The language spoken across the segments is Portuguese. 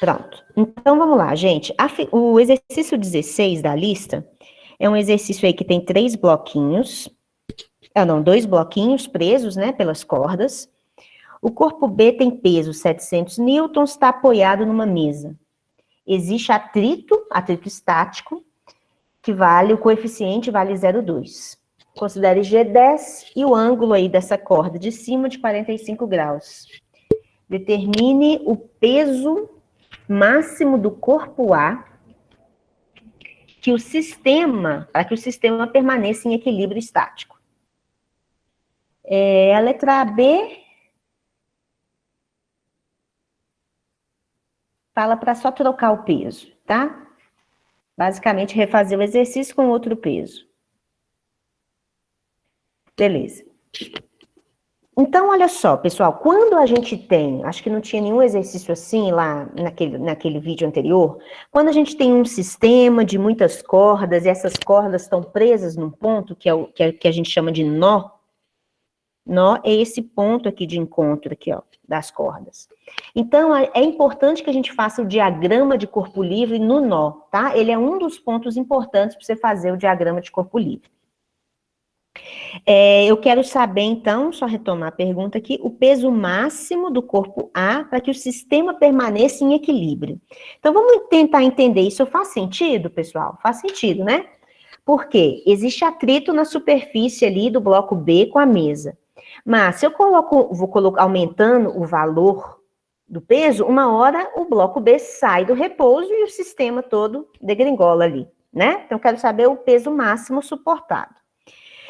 Pronto. Então, vamos lá, gente. O exercício 16 da lista é um exercício aí que tem 3 bloquinhos. Dois bloquinhos presos, né, pelas cordas. O corpo B tem peso 700 newtons, está apoiado numa mesa. Existe atrito estático, que o coeficiente vale 0,2. Considere G10 e o ângulo aí dessa corda de cima de 45 graus. Determine o peso máximo do corpo A para que o sistema permaneça em equilíbrio estático. A letra B fala para só trocar o peso, tá? Basicamente, refazer o exercício com outro peso. Beleza. Então, olha só, pessoal, quando a gente tem, acho que não tinha nenhum exercício assim lá naquele vídeo anterior, quando a gente tem um sistema de muitas cordas, e essas cordas estão presas num ponto, que a gente chama de nó. Nó é esse ponto aqui de encontro, aqui, ó, das cordas. Então, é importante que a gente faça o diagrama de corpo livre no nó, tá? Ele é um dos pontos importantes para você fazer o diagrama de corpo livre. Eu quero saber, então, só retomar a pergunta aqui, o peso máximo do corpo A para que o sistema permaneça em equilíbrio. Então, vamos tentar entender isso. Faz sentido, pessoal? Faz sentido, né? Porque existe atrito na superfície ali do bloco B com a mesa. Mas se eu vou colocar aumentando o valor do peso, uma hora o bloco B sai do repouso e o sistema todo degringola ali, né? Então, eu quero saber o peso máximo suportado.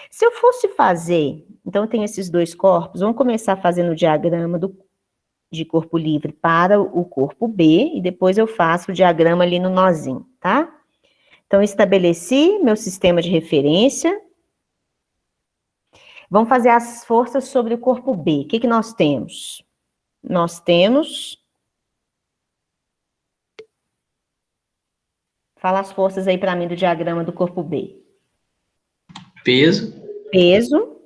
Se eu fosse fazer, então eu tenho esses dois corpos, vamos começar fazendo o diagrama de corpo livre para o corpo B, e depois eu faço o diagrama ali no nozinho, tá? Então, estabeleci meu sistema de referência. Vamos fazer as forças sobre o corpo B. O que nós temos? Nós temos... Fala as forças aí para mim do diagrama do corpo B. Peso,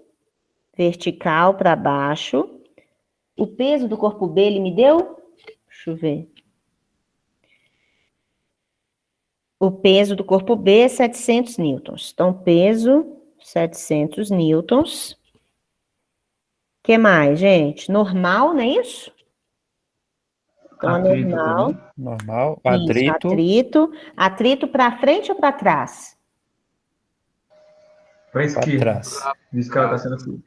vertical para baixo. O peso do corpo B, ele me deu? Deixa eu ver. O peso do corpo B é 700 newtons. Então, peso, 700 newtons. O que mais, gente? Normal, não é isso? Então, Atrito normal. também. Normal. Isso, Atrito. Atrito para frente ou para trás? Para Para esquerda. trás. Diz que ela está sendo assim.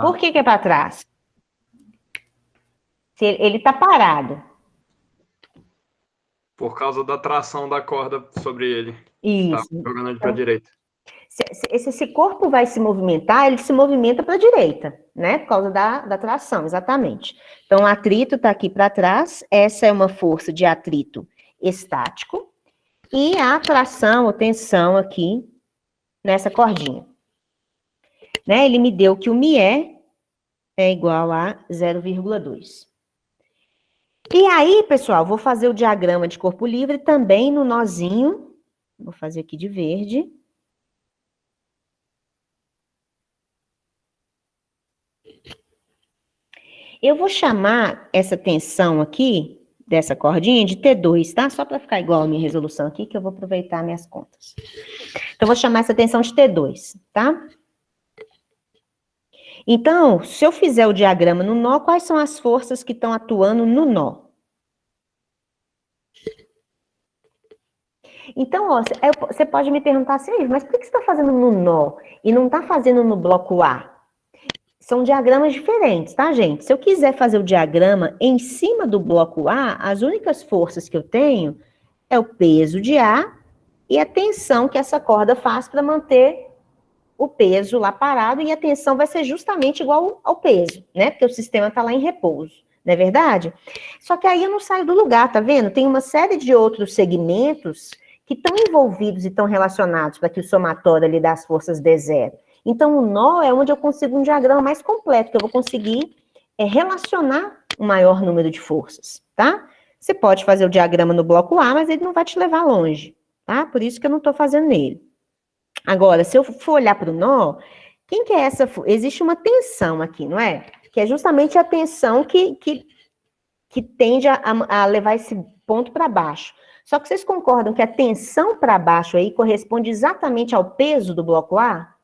Por que é para trás? Se ele está parado. Por causa da tração da corda sobre ele. Isso. Tá jogando ele para a direita. Se esse corpo vai se movimentar, ele se movimenta para a direita, né? Por causa da tração, exatamente. Então, o atrito está aqui para trás. Essa é uma força de atrito estático. E a tração ou tensão aqui nessa cordinha. Né? Ele me deu que o μe é igual a 0,2. E aí, pessoal, vou fazer o diagrama de corpo livre também no nozinho. Vou fazer aqui de verde. Eu vou chamar essa tensão aqui, dessa cordinha, de T2, tá? Só para ficar igual a minha resolução aqui, que eu vou aproveitar minhas contas. Então, eu vou chamar essa tensão de T2, tá? Então, se eu fizer o diagrama no nó, quais são as forças que estão atuando no nó? Então, ó, você pode me perguntar assim, mas por que você está fazendo no nó e não está fazendo no bloco A? São diagramas diferentes, tá, gente? Se eu quiser fazer o diagrama em cima do bloco A, as únicas forças que eu tenho é o peso de A e a tensão que essa corda faz para manter o peso lá parado, e a tensão vai ser justamente igual ao peso, né? Porque o sistema está lá em repouso, não é verdade? Só que aí eu não saio do lugar, tá vendo? Tem uma série de outros segmentos que estão envolvidos e estão relacionados para que o somatório ali das forças dê zero. Então, o nó é onde eu consigo um diagrama mais completo, que eu vou conseguir relacionar um maior número de forças, tá? Você pode fazer o diagrama no bloco A, mas ele não vai te levar longe, tá? Por isso que eu não estou fazendo nele. Agora, se eu for olhar para o nó, quem que é essa? Existe uma tensão aqui, não é? Que é justamente a tensão que que tende a levar esse ponto para baixo. Só que vocês concordam que a tensão para baixo aí corresponde exatamente ao peso do bloco A?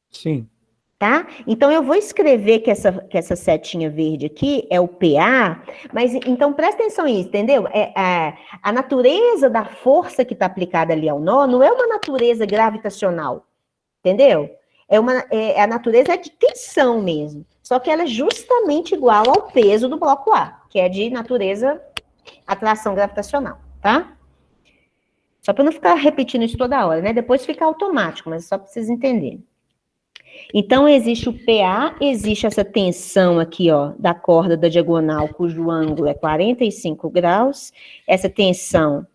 Sim. Tá? Então, eu vou escrever que essa setinha verde aqui é o PA, mas então presta atenção nisso, entendeu? A natureza da força que está aplicada ali ao nó não é uma natureza gravitacional, entendeu? A natureza é de tensão mesmo, só que ela é justamente igual ao peso do bloco A, que é de natureza atração gravitacional, tá? Só para não ficar repetindo isso toda hora, né? Depois fica automático, mas só para vocês entenderem. Então, existe o PA, existe essa tensão aqui, ó, da corda da diagonal, cujo ângulo é 45 graus. Essa tensão,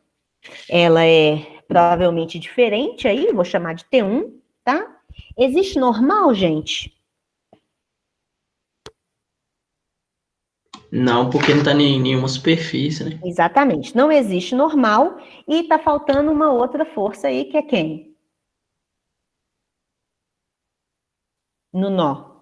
ela é provavelmente diferente aí, vou chamar de T1, tá? Existe normal, gente? Não, porque não está em nenhuma superfície, né? Exatamente, não existe normal e tá faltando uma outra força aí, que é quem? No nó.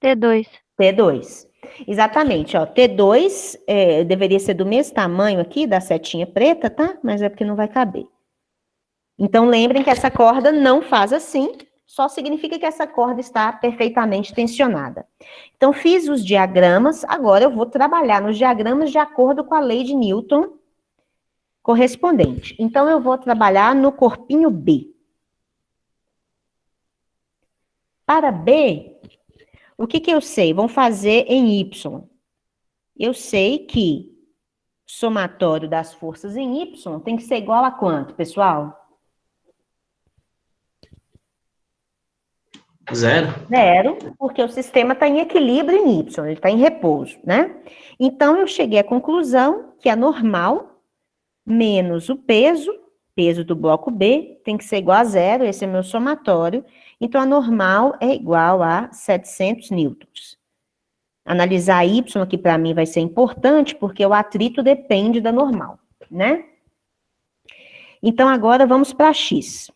T2. T2. Exatamente, ó. T2 deveria ser do mesmo tamanho aqui, da setinha preta, tá? Mas é porque não vai caber. Então, lembrem que essa corda não faz assim, só significa que essa corda está perfeitamente tensionada. Então, fiz os diagramas, agora eu vou trabalhar nos diagramas de acordo com a lei de Newton correspondente. Então, eu vou trabalhar no corpinho B. Para B, o que eu sei? Vamos fazer em Y. Eu sei que o somatório das forças em Y tem que ser igual a quanto, pessoal? 0? 0, porque o sistema está em equilíbrio em Y, ele está em repouso, né? Então, eu cheguei à conclusão que a normal menos o peso do bloco B tem que ser igual a 0, esse é o meu somatório. Então, a normal é igual a 700 newtons. Analisar Y aqui para mim vai ser importante, porque o atrito depende da normal, né? Então, agora vamos para X.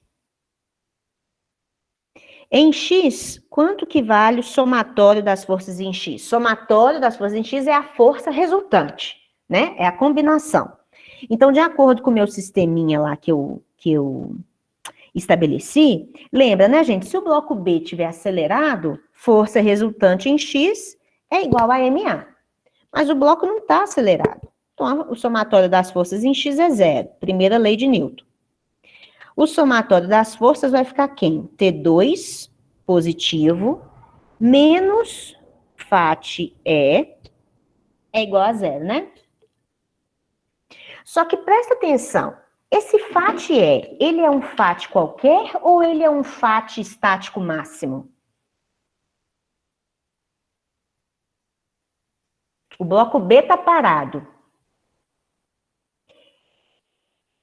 Em X, quanto que vale o somatório das forças em X? Somatório das forças em X é a força resultante, né? É a combinação. Então, de acordo com o meu sisteminha lá que eu estabeleci, lembra, né, gente? Se o bloco B tiver acelerado, força resultante em X é igual a MA. Mas o bloco não está acelerado. Então, o somatório das forças em X é 0. Primeira lei de Newton. O somatório das forças vai ficar quem? T2 positivo menos FAT é igual a 0, né? Só que presta atenção. Esse FAT ele é um FAT qualquer ou ele é um FAT estático máximo? O bloco B está parado.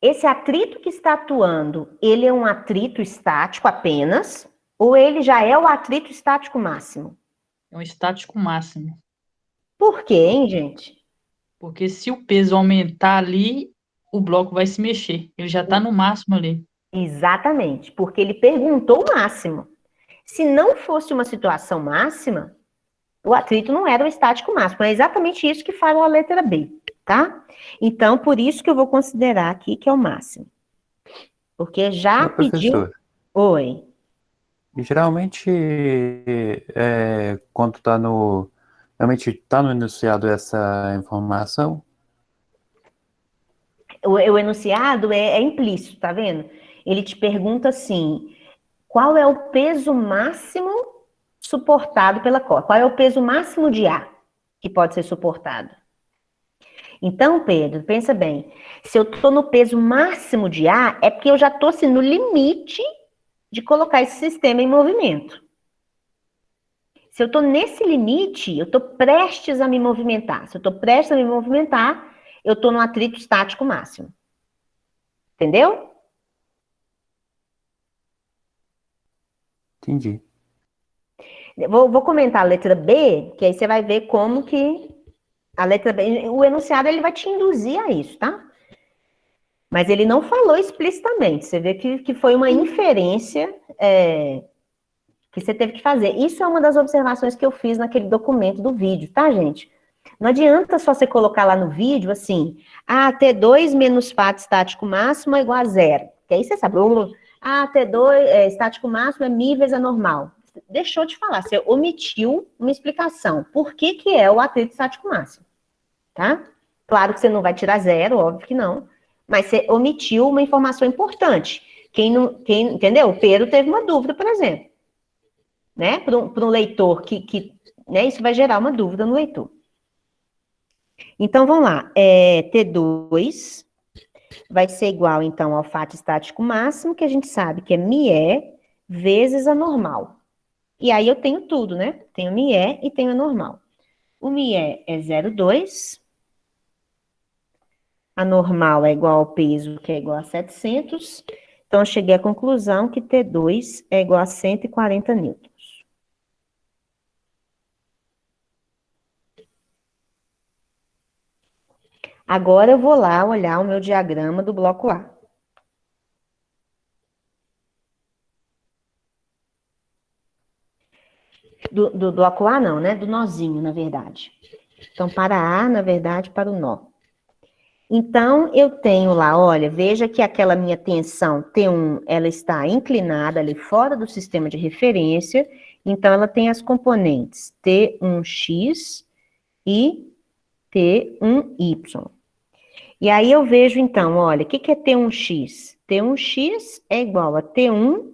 Esse atrito que está atuando, ele é um atrito estático apenas, ou ele já é o atrito estático máximo? É um estático máximo. Por quê, hein, gente? Porque se o peso aumentar ali, o bloco vai se mexer. Ele já está no máximo ali. Exatamente, porque ele perguntou o máximo. Se não fosse uma situação máxima, o atrito não era o estático máximo. É exatamente isso que fala a letra B, tá? Então, por isso que eu vou considerar aqui que é o máximo. Porque já pediu... Professor, Oi. geralmente, quando está no... Realmente está no enunciado essa informação? O enunciado é implícito, tá vendo? Ele te pergunta assim, qual é o peso máximo suportado pela corda? Qual é o peso máximo de A que pode ser suportado? Então, Pedro, pensa bem, se eu estou no peso máximo de A, é porque eu já estou assim, no limite de colocar esse sistema em movimento. Se eu estou nesse limite, eu estou prestes a me movimentar. Se eu estou prestes a me movimentar, eu estou no atrito estático máximo. Entendeu? Entendi. Vou comentar a letra B, que aí você vai ver como que a letra B, o enunciado ele vai te induzir a isso, tá? Mas ele não falou explicitamente. Você vê que foi uma inferência que você teve que fazer. Isso é uma das observações que eu fiz naquele documento do vídeo, tá, gente? Não adianta só você colocar lá no vídeo, assim, T2 menos fato estático máximo é igual a zero. Que aí você sabe, T2 estático máximo é μ vezes a normal. Deixou de falar, você omitiu uma explicação. Por que que é o atrito estático máximo, tá? Claro que você não vai tirar zero, óbvio que não, mas você omitiu uma informação importante. Entendeu? O Pedro teve uma dúvida, por exemplo, né? Para um leitor né? Isso vai gerar uma dúvida no leitor. Então, vamos lá. T2 vai ser igual, então, ao fato estático máximo, que a gente sabe que é μe vezes a normal. E aí eu tenho tudo, né? Tenho μe e tenho a normal. O μe é 0,2. A normal é igual ao peso, que é igual a 700. Então, eu cheguei à conclusão que T2 é igual a 140 newtons. Agora eu vou lá olhar o meu diagrama do bloco A. Do bloco A não, né? Do nozinho, na verdade. Então, para A, na verdade, para o nó. Então, eu tenho lá, olha, veja que aquela minha tensão T1, ela está inclinada ali fora do sistema de referência, então ela tem as componentes T1x e T1y. E aí eu vejo, então, olha, o que é T1x? T1x é igual a T1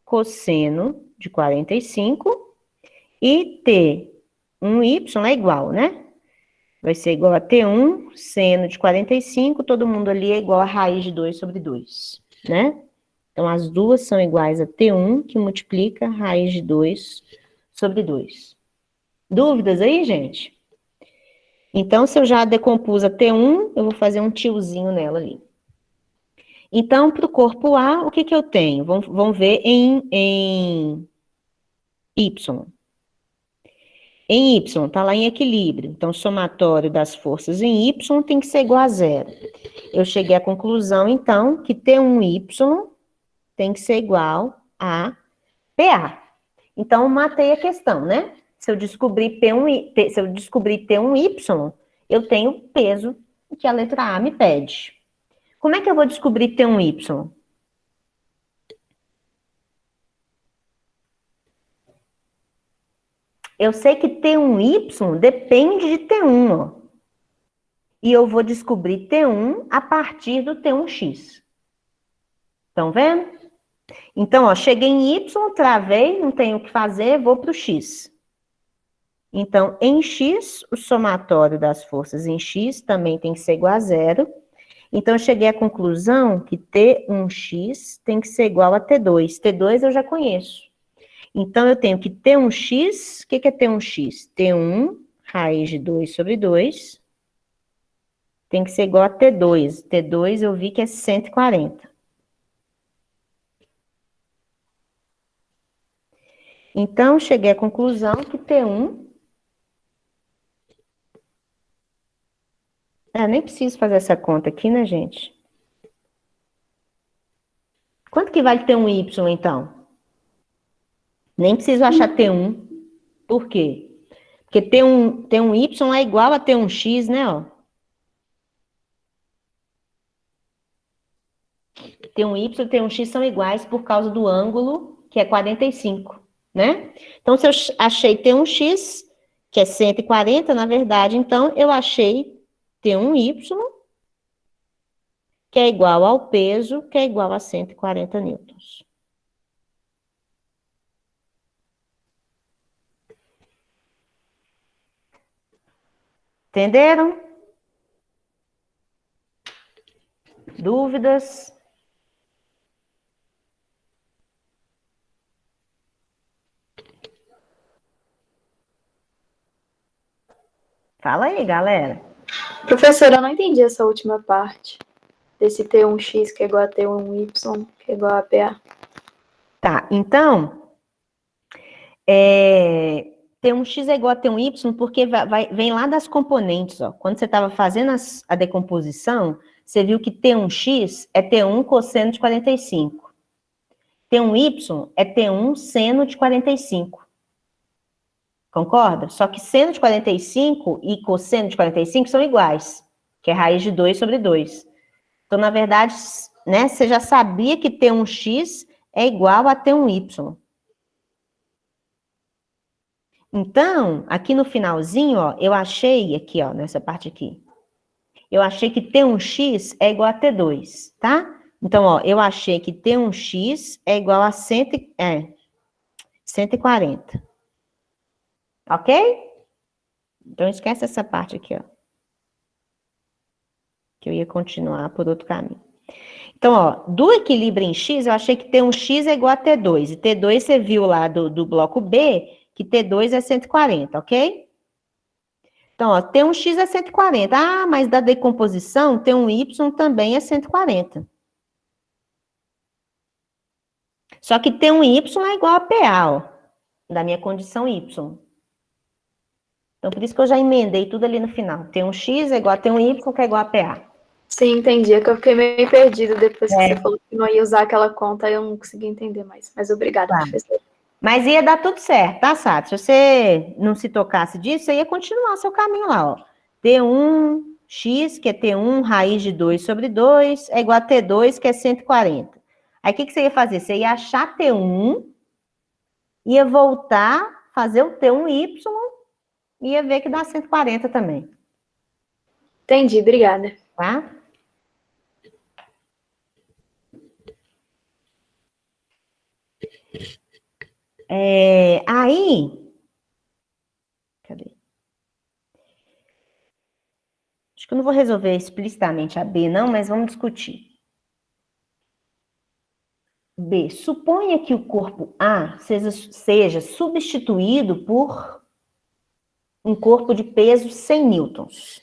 cosseno de 45 e T1y é igual, né? Vai ser igual a T1 seno de 45, todo mundo ali é igual a raiz de 2 sobre 2, né? Então, as duas são iguais a T1, que multiplica raiz de 2 sobre 2. Dúvidas aí, gente? Então, se eu já decompus a T1, eu vou fazer um tiozinho nela ali. Então, para o corpo A, o que que eu tenho? Vamos ver em Y. Em Y, está lá em equilíbrio. Então, o somatório das forças em Y tem que ser igual a zero. Eu cheguei à conclusão, então, que T1Y tem que ser igual a PA. Então, matei a questão, né? Se eu descobrir T1Y, eu tenho o peso que a letra A me pede. Como é que eu vou descobrir T1Y? Eu sei que T1Y depende de T1, ó. E eu vou descobrir T1 a partir do T1x. Estão vendo? Então, ó, cheguei em Y, travei, não tenho o que fazer, vou para o x. Então, em x, o somatório das forças em x também tem que ser igual a zero. Então, eu cheguei à conclusão que T1x tem que ser igual a T2. T2 eu já conheço. Então, eu tenho que T1x, o que é T1x? T1 raiz de 2 sobre 2 tem que ser igual a T2. T2 eu vi que é 140. Então, cheguei à conclusão que T1... nem preciso fazer essa conta aqui, né, gente? Quanto que vale T1Y, então? Nem preciso achar T1. Por quê? Porque T1Y é igual a T1x, né, ó? T1Y e T1x são iguais por causa do ângulo, que é 45, né? Então, se eu achei T1x, que é 140, na verdade, então, eu achei T1Y, que é igual ao peso, que é igual a 140 newtons. Entenderam? Dúvidas? Fala aí, galera. Professora, eu não entendi essa última parte. Desse T1x que é igual a T1y que é igual a PA. Tá, então, T1x é igual a T1y porque vem lá das componentes, ó. Quando você estava fazendo a decomposição, você viu que T1x é T1 cosseno de 45. T1y é T1 seno de 45. Concorda? Só que seno de 45 e cosseno de 45 são iguais, que é raiz de 2 sobre 2. Então, na verdade, né, você já sabia que T1x é igual a T1y. Então, aqui no finalzinho, ó, eu achei, aqui, ó, nessa parte aqui, eu achei que T1x é igual a T2, tá? Então, ó, eu achei que T1x é igual a 140. Ok? Então, esquece essa parte aqui, ó. Que eu ia continuar por outro caminho. Então, ó, do equilíbrio em x, eu achei que T1x é igual a T2. E T2 você viu lá do bloco B, que T2 é 140, ok? Então, ó, T1x é 140. Ah, mas da decomposição, T1y também é 140. Só que T1y é igual a PA, ó, da minha condição y. Então, por isso que eu já emendei tudo ali no final. T1x é igual a T1y, que é igual a PA. Sim, entendi. É que eu fiquei meio perdida depois que você falou que não ia usar aquela conta, aí eu não consegui entender mais. Mas obrigada, professor. Mas ia dar tudo certo, tá, Sato? Se você não se tocasse disso, você ia continuar seu caminho lá, ó. T1x, que é T1 raiz de 2 sobre 2, é igual a T2, que é 140. Aí, o que você ia fazer? Você ia achar T1, ia voltar, fazer o T1y, e ia ver que dá 140 também. Entendi, obrigada. Tá? Aí, cadê? Acho que eu não vou resolver explicitamente a B, não, mas vamos discutir. B, suponha que o corpo A seja substituído por um corpo de peso 100 newtons.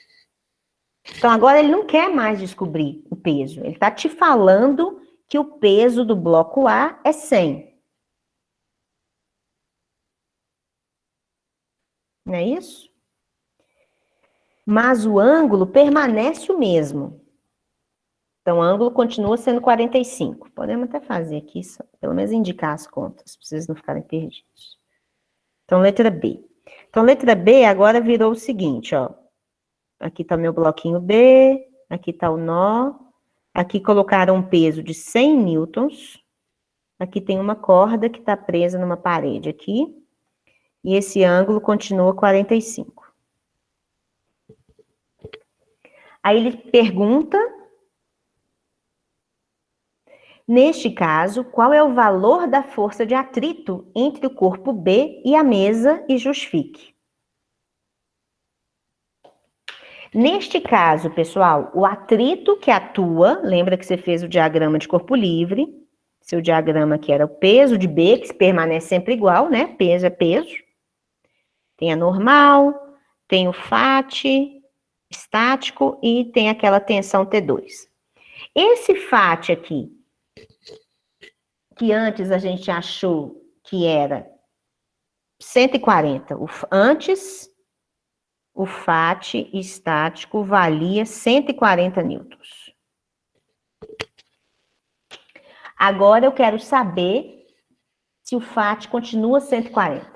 Então, agora ele não quer mais descobrir o peso. Ele está te falando que o peso do bloco A é 100. Não é isso? Mas o ângulo permanece o mesmo. Então, o ângulo continua sendo 45. Podemos até fazer aqui, pelo menos indicar as contas, para vocês não ficarem perdidos. Então, letra B. Então, letra B agora virou o seguinte, ó. Aqui está o meu bloquinho B, aqui está o nó. Aqui colocaram um peso de 100 newtons. Aqui tem uma corda que está presa numa parede aqui. E esse ângulo continua 45. Aí ele pergunta, neste caso, qual é o valor da força de atrito entre o corpo B e a mesa e justifique. Neste caso, pessoal, o atrito que atua, lembra que você fez o diagrama de corpo livre, seu diagrama que era o peso de B, que permanece sempre igual, né? Peso é peso. Tem a normal, tem o FAT, estático, e tem aquela tensão T2. Esse FAT aqui, que antes a gente achou que era 140, antes o FAT estático valia 140 newtons. Agora eu quero saber se o FAT continua 140.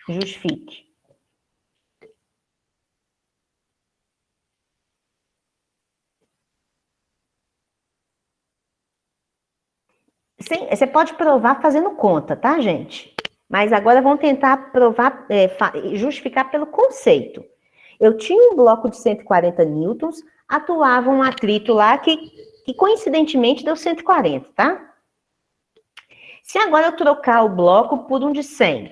Justifique. Sim, você pode provar fazendo conta, tá, gente? Mas agora vamos tentar provar, justificar pelo conceito. Eu tinha um bloco de 140 newtons, atuava um atrito lá que coincidentemente deu 140, tá? Se agora eu trocar o bloco por um de 100,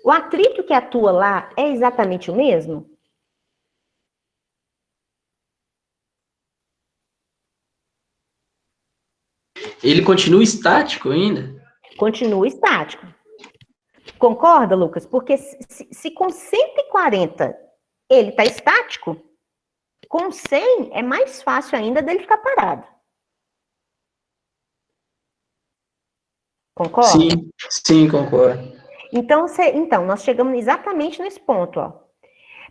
o atrito que atua lá é exatamente o mesmo? Ele continua estático ainda? Continua estático. Concorda, Lucas? Porque se com 140 ele está estático, com 100 é mais fácil ainda dele ficar parado. Concorda? Sim, concordo. Então, nós chegamos exatamente nesse ponto, ó.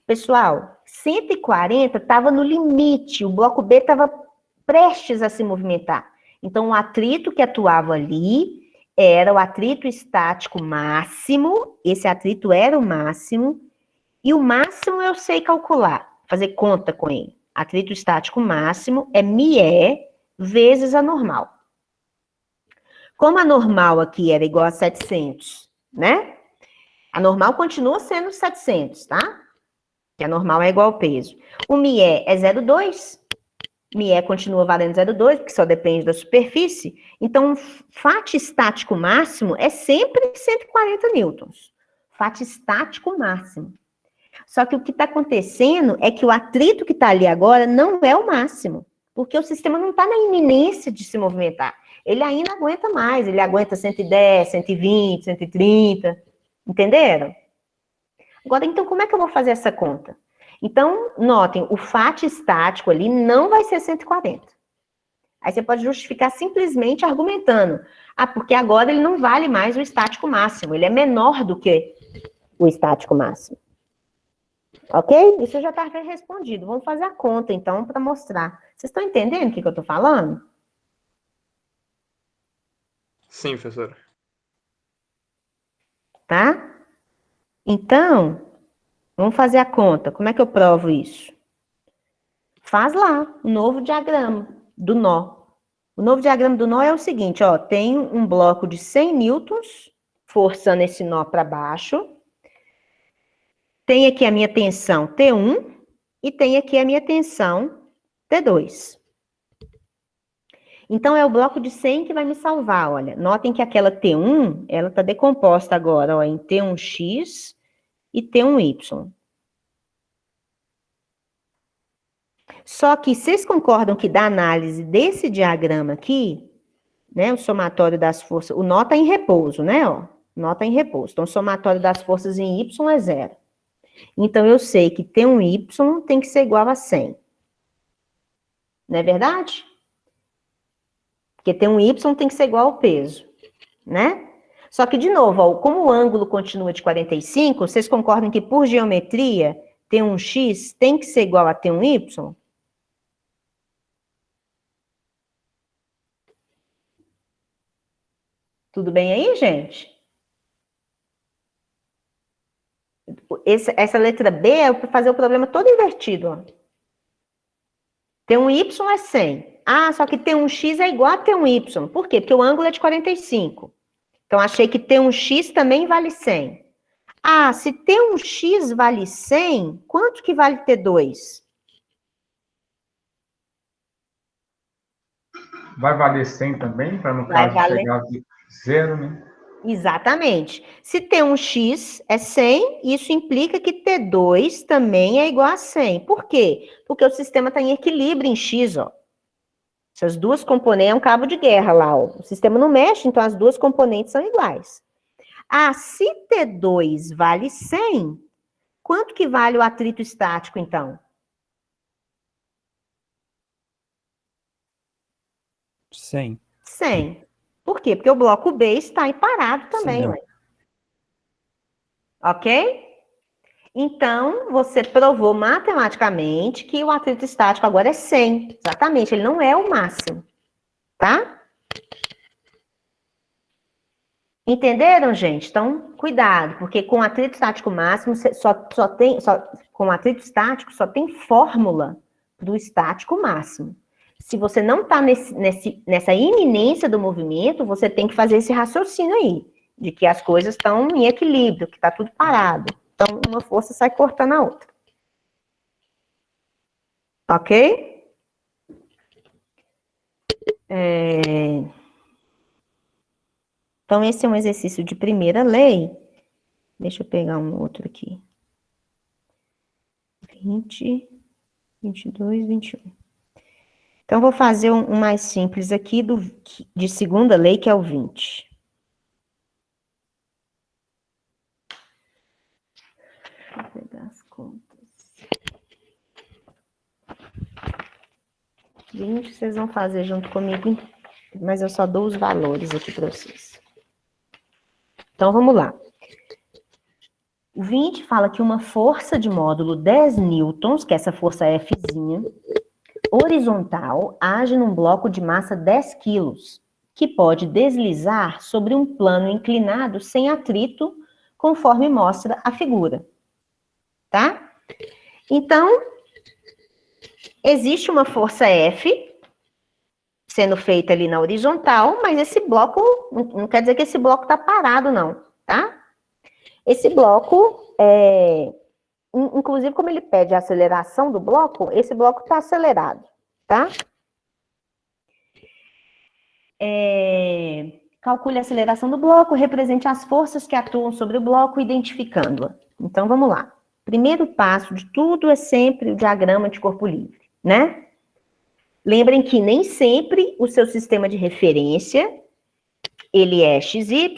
Pessoal, 140 estava no limite, o bloco B estava prestes a se movimentar. Então, o atrito que atuava ali era o atrito estático máximo, esse atrito era o máximo, e o máximo eu sei calcular, fazer conta com ele. Atrito estático máximo é μe vezes a normal. Como a normal aqui era igual a 700, né? A normal continua sendo 700, tá? Que a normal é igual ao peso. O μe é 0,2. μe continua valendo 0,2, porque só depende da superfície. Então, o FAT estático máximo é sempre 140 newtons. FAT estático máximo. Só que o que está acontecendo é que o atrito que está ali agora não é o máximo, porque o sistema não está na iminência de se movimentar. Ele ainda aguenta mais, ele aguenta 110, 120, 130, entenderam? Agora, então, como é que eu vou fazer essa conta? Então, notem, o FAT estático ali não vai ser 140. Aí você pode justificar simplesmente argumentando, porque agora ele não vale mais o estático máximo, ele é menor do que o estático máximo. Ok? Isso já está respondido. Vamos fazer a conta, então, para mostrar. Vocês estão entendendo o que eu estou falando? Sim, professora. Tá? Então, vamos fazer a conta. Como é que eu provo isso? Faz lá o novo diagrama do nó. O novo diagrama do nó é o seguinte, ó, tem um bloco de 100 newtons, forçando esse nó para baixo. Tem aqui a minha tensão T1 e tem aqui a minha tensão T2. Então, é o bloco de 100 que vai me salvar, olha. Notem que aquela T1, ela está decomposta agora, ó, em T1x e T1y. Só que vocês concordam que da análise desse diagrama aqui, né, o somatório das forças, o nó está em repouso, né, ó. O nó está em repouso. Então, o somatório das forças em y é 0. Então, eu sei que T1y tem que ser igual a 100. Não é verdade? Porque T1y tem que ser igual ao peso, né? Só que, de novo, ó, como o ângulo continua de 45, vocês concordam que, por geometria, T1x tem que ser igual a T1y? Tudo bem aí, gente? Essa letra B é para fazer o problema todo invertido, ó. T1y é 100. Ah, só que T1x é igual a T1y. Por quê? Porque o ângulo é de 45. Então, achei que T1x também vale 100. Ah, se T1x vale 100, quanto que vale T2? Vai valer 100 também, para no Vai caso valer. chegar a 0, né? Exatamente. Se T1x é 100, isso implica que T2 também é igual a 100. Por quê? Porque o sistema está em equilíbrio em x, ó. Essas duas componentes é um cabo de guerra lá, ó. O sistema não mexe, então as duas componentes são iguais. Ah, se T2 vale 100, quanto que vale o atrito estático, então? 100. 100. Por quê? Porque o bloco B está aí parado também, Sim. ué. Ok? Então, você provou matematicamente que o atrito estático agora é 100. Exatamente, ele não é o máximo. Tá? Entenderam, gente? Então, cuidado, porque com atrito estático máximo, com atrito estático só tem fórmula do estático máximo. Se você não está nessa iminência do movimento, você tem que fazer esse raciocínio aí, de que as coisas estão em equilíbrio, que está tudo parado. Então, uma força sai cortando a outra. Ok? Então, esse é um exercício de primeira lei. Deixa eu pegar um outro aqui. 20, 22, 21. Então, vou fazer um mais simples aqui de segunda lei, que é o 20. Vou pegar as contas. 20 vocês vão fazer junto comigo, mas eu só dou os valores aqui para vocês. Então, vamos lá. O 20 fala que uma força de módulo 10 newtons, que é essa força Fzinha, horizontal age num bloco de massa 10 quilos, que pode deslizar sobre um plano inclinado sem atrito, conforme mostra a figura. Tá? Então, existe uma força F sendo feita ali na horizontal, mas esse bloco, não quer dizer que esse bloco está parado, não, tá? Esse bloco, inclusive, como ele pede a aceleração do bloco, esse bloco está acelerado, tá? Calcule a aceleração do bloco, represente as forças que atuam sobre o bloco, identificando-a. Então, vamos lá. Primeiro passo de tudo é sempre o diagrama de corpo livre, né? Lembrem que nem sempre o seu sistema de referência, ele é XY,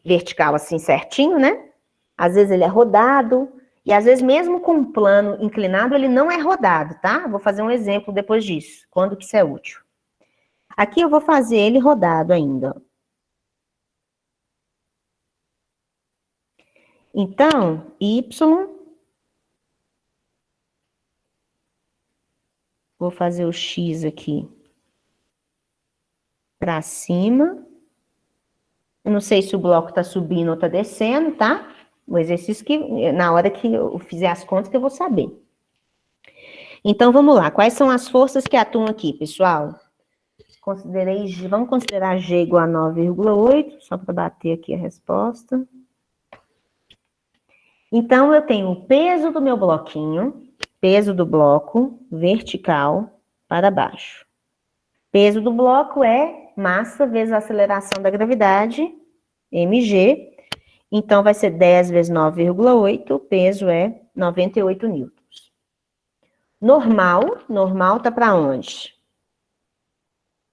vertical assim certinho, né? Às vezes ele é rodado, e às vezes mesmo com um plano inclinado, ele não é rodado, tá? Vou fazer um exemplo depois disso, quando que isso é útil. Aqui eu vou fazer ele rodado ainda. Então, Y, vou fazer o X aqui para cima. Eu não sei se o bloco está subindo ou está descendo, tá? O exercício que, na hora que eu fizer as contas, que eu vou saber. Então, vamos lá. Quais são as forças que atuam aqui, pessoal? Vamos considerar G igual a 9,8, só para bater aqui a resposta. Então, eu tenho o peso do meu bloquinho, peso do bloco, vertical para baixo. Peso do bloco é massa vezes a aceleração da gravidade, mg. Então, vai ser 10 vezes 9,8, o peso é 98 newtons. Normal tá para onde?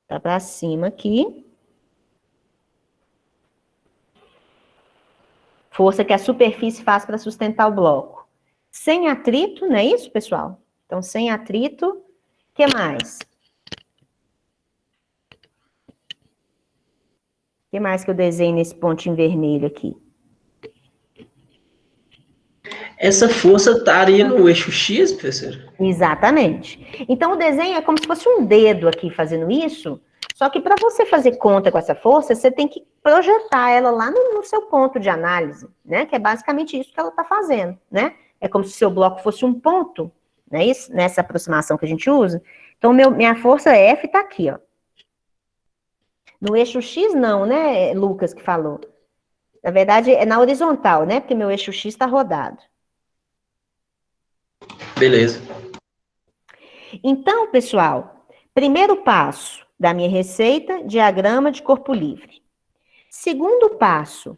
Tá para cima aqui. Força que a superfície faz para sustentar o bloco. Sem atrito, não é isso, pessoal? Então, sem atrito, o que mais? O que mais que eu desenho nesse pontinho vermelho aqui? Essa força estaria no eixo X, professor? Exatamente. Então, o desenho é como se fosse um dedo aqui fazendo isso, só que para você fazer conta com essa força, você tem que projetar ela lá no seu ponto de análise, né? Que é basicamente isso que ela está fazendo, né? É como se o seu bloco fosse um ponto, não é isso? Nessa aproximação que a gente usa. Então, minha força F está aqui, ó. No eixo X, não, né, Lucas, que falou. Na verdade, é na horizontal, né? Porque meu eixo X está rodado. Beleza. Então, pessoal, primeiro passo da minha receita, diagrama de corpo livre. Segundo passo,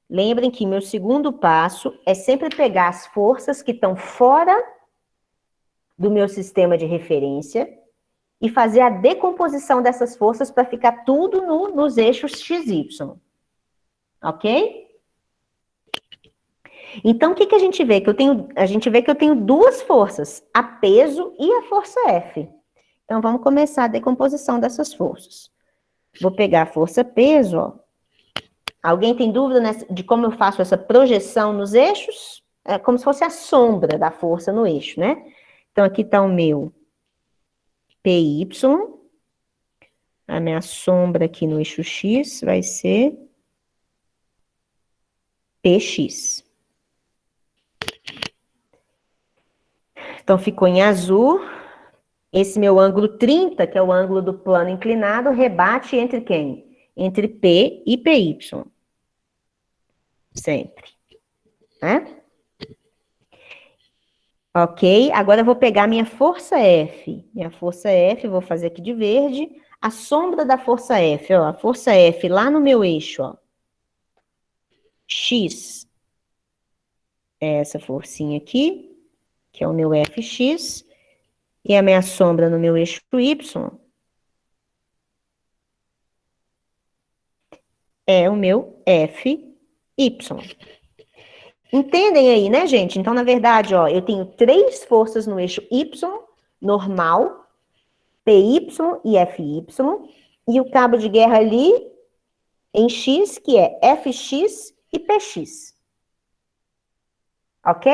lembrem que meu segundo passo é sempre pegar as forças que estão fora do meu sistema de referência e fazer a decomposição dessas forças para ficar tudo nos eixos XY. Ok? Então, o que a gente vê? A gente vê que eu tenho duas forças, a peso e a força F. Então, vamos começar a decomposição dessas forças. Vou pegar a força peso, ó. Alguém tem dúvida de como eu faço essa projeção nos eixos? É como se fosse a sombra da força no eixo, né? Então, aqui está o meu PY. A minha sombra aqui no eixo X vai ser PX. Então, ficou em azul. Esse meu ângulo 30, que é o ângulo do plano inclinado, rebate entre quem? Entre P e PY. Sempre. Né? Ok, agora eu vou pegar minha força F. Minha força F, vou fazer aqui de verde. A sombra da força F, ó. A força F lá no meu eixo, ó. X. É essa forcinha aqui, que é o meu Fx. E a minha sombra no meu eixo Y é o meu Fy. Entendem aí, né, gente? Então, na verdade, ó, eu tenho três forças no eixo Y, normal, PY e FY, e o cabo de guerra ali em X, que é Fx e Px. Ok?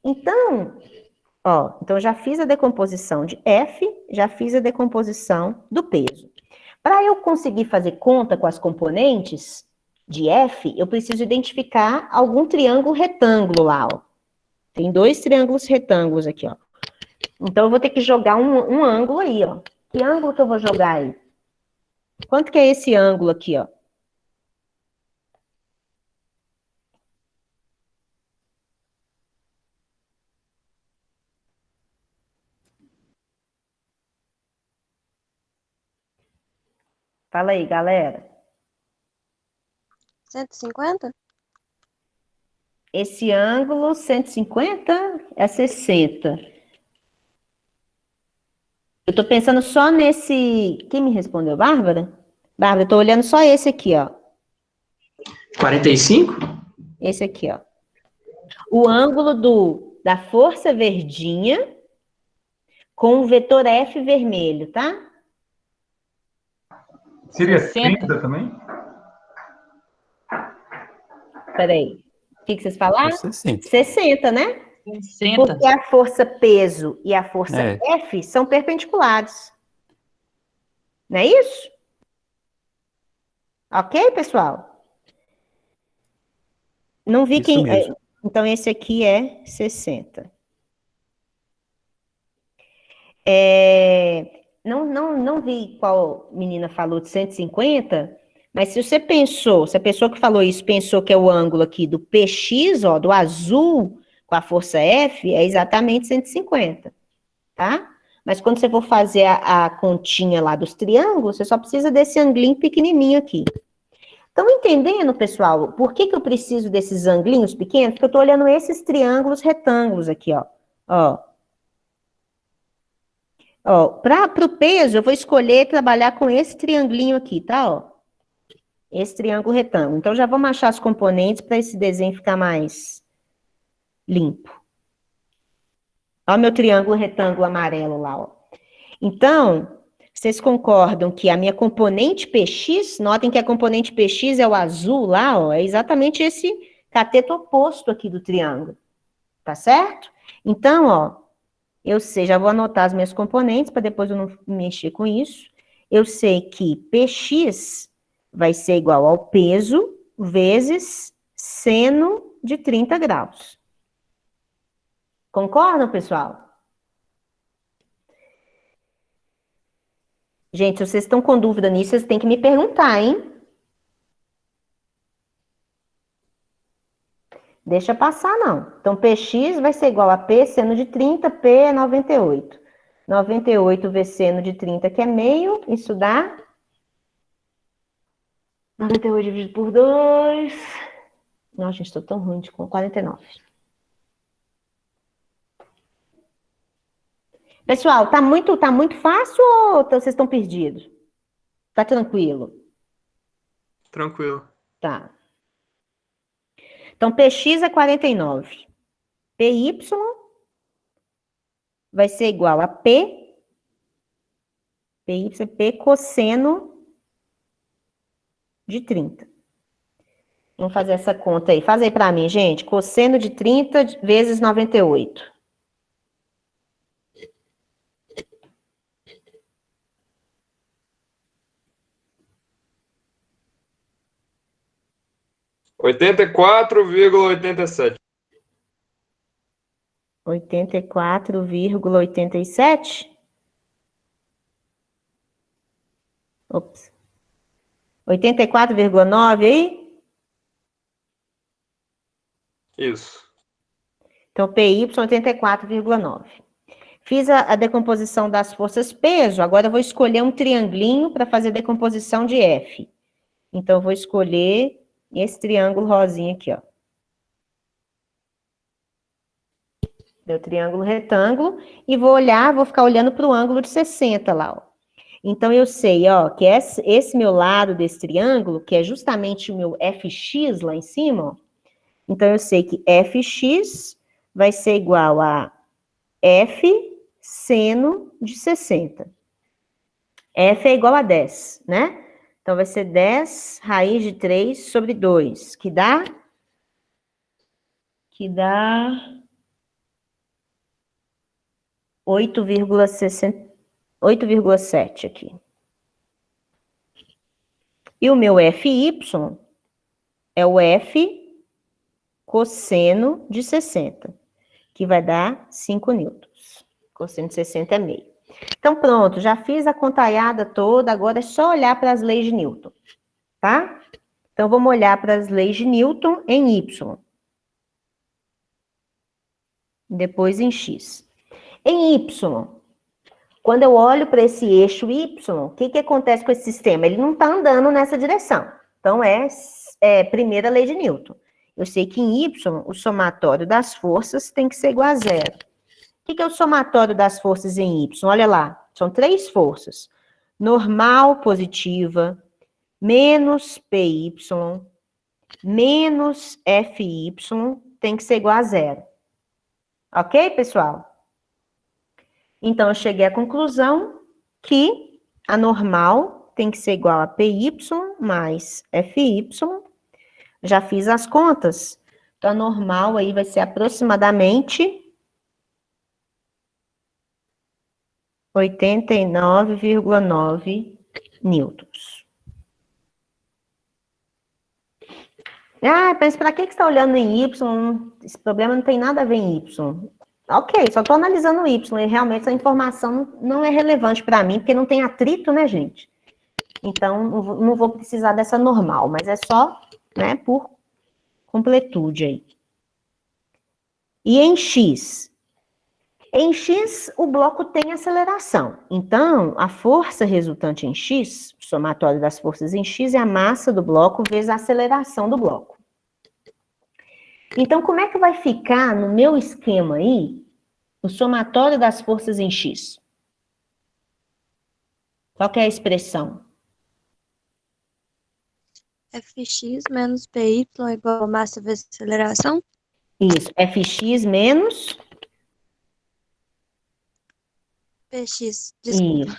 Então, Ó, então já fiz a decomposição de F, já fiz a decomposição do peso. Para eu conseguir fazer conta com as componentes de F, eu preciso identificar algum triângulo retângulo lá, ó. Tem 2 triângulos retângulos aqui, ó. Então eu vou ter que jogar um ângulo aí, ó. Que ângulo que eu vou jogar aí? Quanto que é esse ângulo aqui, ó? Fala aí, galera. 150? Esse ângulo 150 é 60. Eu tô pensando só nesse... Quem me respondeu? Bárbara? Bárbara, eu tô olhando só esse aqui, ó. 45? Esse aqui, ó. O ângulo da força verdinha com o vetor F vermelho, tá? Seria 60? 30 também? Peraí. O que vocês falaram? 60. 60, né? 60? Porque a força peso e a força É. F são perpendiculares. Não é isso? Ok, pessoal? Não vi Isso quem... mesmo. Então, esse aqui é 60. Não vi qual menina falou de 150, mas se você pensou, se a pessoa que falou isso pensou que é o ângulo aqui do PX, ó, do azul com a força F, é exatamente 150, tá? Mas quando você for fazer a continha lá dos triângulos, você só precisa desse anglinho pequenininho aqui. Estão entendendo, pessoal, por que eu preciso desses anglinhos pequenos? Porque eu estou olhando esses triângulos retângulos aqui, ó. Ó, para o peso, eu vou escolher trabalhar com esse triangulinho aqui, tá? Ó, esse triângulo retângulo. Então, já vamos achar as componentes para esse desenho ficar mais limpo. Ó, meu triângulo retângulo amarelo lá, ó. Então, vocês concordam que a minha componente PX, notem que a componente PX é o azul lá, ó, é exatamente esse cateto oposto aqui do triângulo, tá certo? Então, ó, eu sei, já vou anotar as minhas componentes para depois eu não mexer com isso. Eu sei que PX vai ser igual ao peso vezes seno de 30 graus. Concordam, pessoal? Gente, se vocês estão com dúvida nisso, vocês têm que me perguntar, hein? Deixa passar, não. Então, PX vai ser igual a P seno de 30, P é 98. 98 vezes seno de 30, que é meio, isso dá 98 dividido por 2. Nossa, gente, estou tão ruim com 49. Pessoal, tá muito fácil ou vocês estão perdidos? Tá tranquilo? Tranquilo. Tá. Então, PX é 49. PY vai ser igual a P. PY é P cosseno de 30. Vamos fazer essa conta aí. Faz aí para mim, gente. Cosseno de 30 vezes 98. Oitenta e 84,87. 84,87? Ops. 84,9 aí? Isso. Então, PY 84,9. Fiz a decomposição das forças peso, agora eu vou escolher um triangulinho para fazer a decomposição de F. Então, eu vou escolher esse triângulo rosinha aqui, ó. Meu triângulo retângulo, e vou olhar, vou ficar olhando para o ângulo de 60 lá, ó. Então, eu sei, ó, que esse meu lado desse triângulo, que é justamente o meu FX lá em cima, ó. Então, eu sei que FX vai ser igual a F seno de 60. F é igual a 10, né? Então, vai ser 10 raiz de 3 sobre 2, que dá 1 8,7 aqui. E o meu FY é o F cosseno de 60, que vai dar 5 newtons. Cosseno de 60 é meio. Então, pronto, já fiz a contaiada toda, agora é só olhar para as leis de Newton, tá? Então, vamos olhar para as leis de Newton em Y. Depois em X. Em Y, quando eu olho para esse eixo Y, o que acontece com esse sistema? Ele não está andando nessa direção. Então, primeira lei de Newton. Eu sei que em Y, o somatório das forças tem que ser igual a zero. O que é o somatório das forças em Y? Olha lá, são 3 forças. Normal positiva, menos PY, menos FY, tem que ser igual a zero. Ok, pessoal? Então, eu cheguei à conclusão que a normal tem que ser igual a PY mais FY. Já fiz as contas. Então, a normal aí vai ser aproximadamente 89,9 newtons. Ah, mas para que você está olhando em Y? Esse problema não tem nada a ver em Y. Ok, só estou analisando o Y e realmente essa informação não é relevante para mim, porque não tem atrito, né, gente? Então, não vou precisar dessa normal, mas é só, né, por completude aí. E em X? Em X, o bloco tem aceleração. Então, a força resultante em X, o somatório das forças em X, é a massa do bloco vezes a aceleração do bloco. Então, como é que vai ficar no meu esquema aí o somatório das forças em X? Qual que é a expressão? Fx menos Py é igual a massa vezes aceleração? Isso, Fx menos... Px, desculpa. Isso.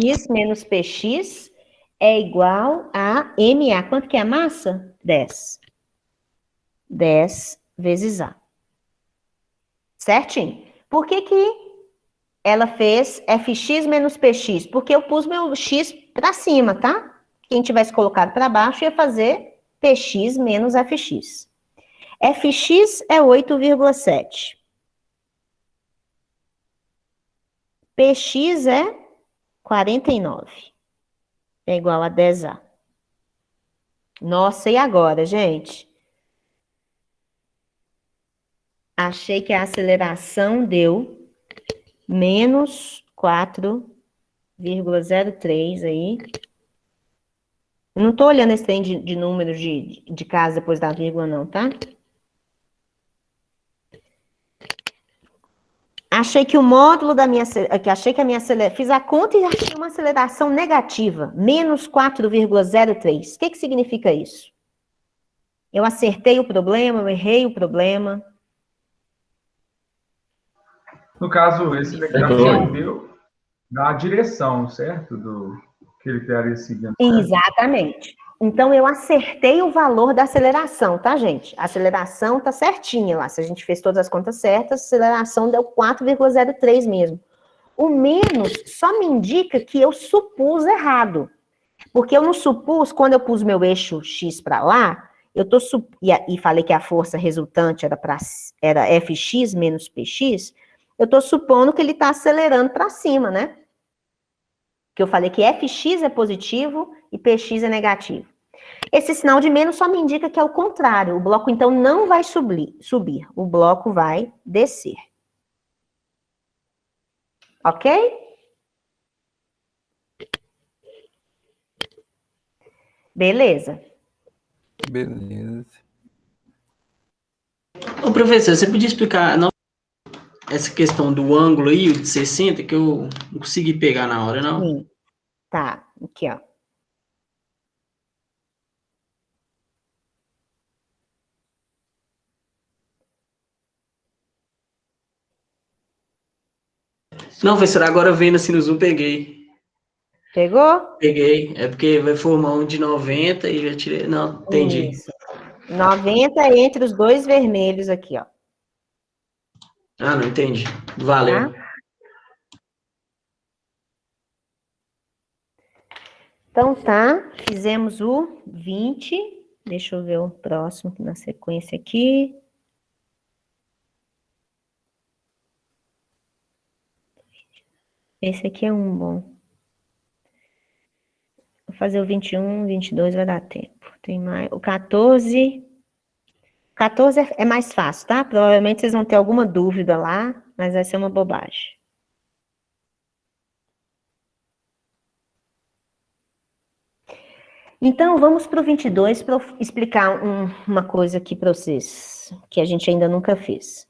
Fx menos Px é igual a Ma. Quanto que é a massa? 10. 10 vezes A. Certinho? Por que ela fez Fx menos Px? Porque eu pus meu X para cima, tá? Quem tivesse colocado para baixo ia fazer Px menos Fx. Fx é 8,7. Px é 49. É igual a 10A. Nossa, e agora, gente? Achei que a aceleração deu menos 4,03 aí. Eu não tô olhando esse trem de números de casa depois da vírgula, não, tá? Achei que o módulo da minha... Fiz a conta e achei uma aceleração negativa. Menos 4,03. O que significa isso? Eu acertei o problema, eu errei o problema. No caso, esse daqui deu na direção, certo? Do que ele estaria seguindo. Exatamente. Então, eu acertei o valor da aceleração, tá, gente? A aceleração tá certinha lá. Se a gente fez todas as contas certas, a aceleração deu 4,03 mesmo. O menos só me indica que eu supus errado. Porque eu não supus, quando eu pus meu eixo X para lá, e falei que a força resultante era Fx menos Px, eu tô supondo que ele tá acelerando para cima, né? Que eu falei que Fx é positivo e Px é negativo. Esse sinal de menos só me indica que é o contrário. O bloco, então, não vai subir. O bloco vai descer. Ok? Beleza. Beleza. Ô, professor, você podia explicar essa questão do ângulo aí, o de 60, que eu não consegui pegar na hora, não? Sim. Tá, aqui, ó. Não, professor, agora vendo assim no Zoom, peguei. Pegou? Peguei. É porque vai formar um de 90 e já tirei. Não, entendi. Isso. 90 entre os dois vermelhos aqui, ó. Ah, não entendi. Valeu. Tá? Então tá, fizemos o 20. Deixa eu ver o próximo na sequência aqui. Esse aqui é um bom. Vou fazer o 21, 22 vai dar tempo. Tem mais. O 14. 14 é mais fácil, tá? Provavelmente vocês vão ter alguma dúvida lá, mas vai ser uma bobagem. Então, vamos para o 22 para explicar uma coisa aqui para vocês, que a gente ainda nunca fez.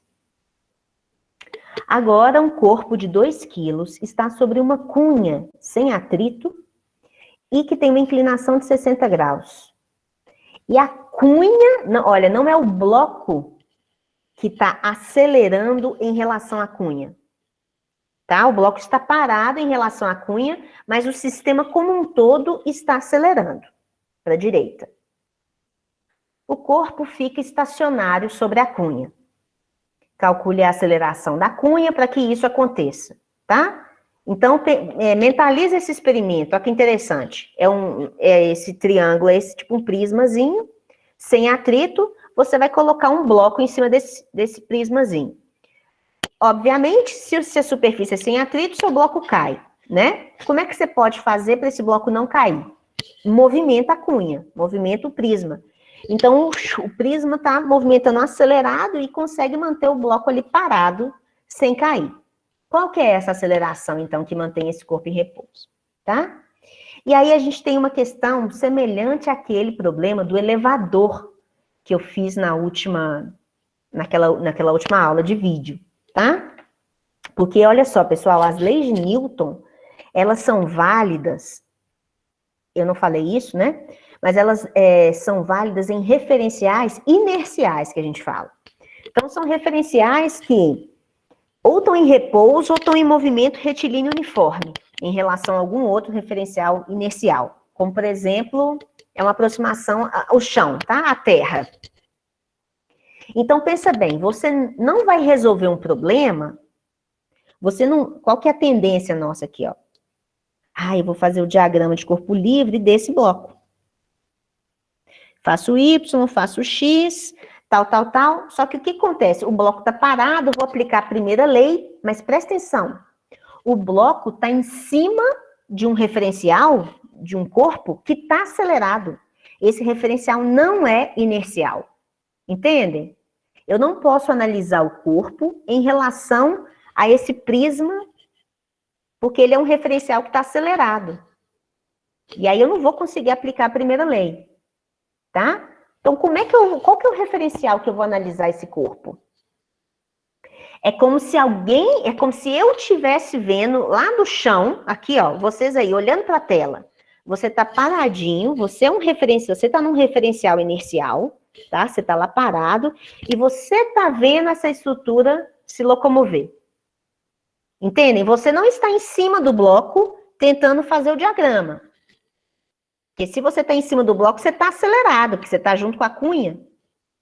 Agora, um corpo de 2 quilos está sobre uma cunha sem atrito e que tem uma inclinação de 60 graus. E a cunha, não, olha, não é o bloco que está acelerando em relação à cunha. Tá? O bloco está parado em relação à cunha, mas o sistema como um todo está acelerando para a direita. O corpo fica estacionário sobre a cunha. Calcule a aceleração da cunha para que isso aconteça, tá? Então, mentaliza esse experimento. Olha que interessante. É esse triângulo, é esse tipo um prismazinho, sem atrito. Você vai colocar um bloco em cima desse prismazinho. Obviamente, se a superfície é sem atrito, seu bloco cai, né? Como é que você pode fazer para esse bloco não cair? Movimenta a cunha, movimenta o prisma. Então, o prisma está movimentando acelerado e consegue manter o bloco ali parado, sem cair. Qual que é essa aceleração, então, que mantém esse corpo em repouso, tá? E aí a gente tem uma questão semelhante àquele problema do elevador que eu fiz naquela última aula de vídeo, tá? Porque, olha só, pessoal, as leis de Newton, elas são válidas, eu não falei isso, né? Mas elas são válidas em referenciais inerciais, que a gente fala. Então, são referenciais que ou estão em repouso ou estão em movimento retilíneo uniforme, em relação a algum outro referencial inercial. Como, por exemplo, é uma aproximação ao chão, tá? À terra. Então, pensa bem, você não vai resolver um problema, qual que é a tendência nossa aqui, ó? Eu vou fazer o diagrama de corpo livre desse bloco. Faço Y, faço X, tal. Só que o que acontece? O bloco está parado, eu vou aplicar a primeira lei, mas presta atenção. O bloco está em cima de um referencial, de um corpo, que está acelerado. Esse referencial não é inercial. Entendem? Eu não posso analisar o corpo em relação a esse prisma, porque ele é um referencial que está acelerado. E aí eu não vou conseguir aplicar a primeira lei. Tá? Então, qual que é o referencial que eu vou analisar esse corpo? É como se eu estivesse vendo lá do chão, aqui, ó, vocês aí, olhando para a tela. Você tá paradinho, você tá num referencial inercial, tá? Você tá lá parado, e você tá vendo essa estrutura se locomover. Entendem? Você não está em cima do bloco tentando fazer o diagrama. Porque se você está em cima do bloco, você está acelerado, porque você está junto com a cunha.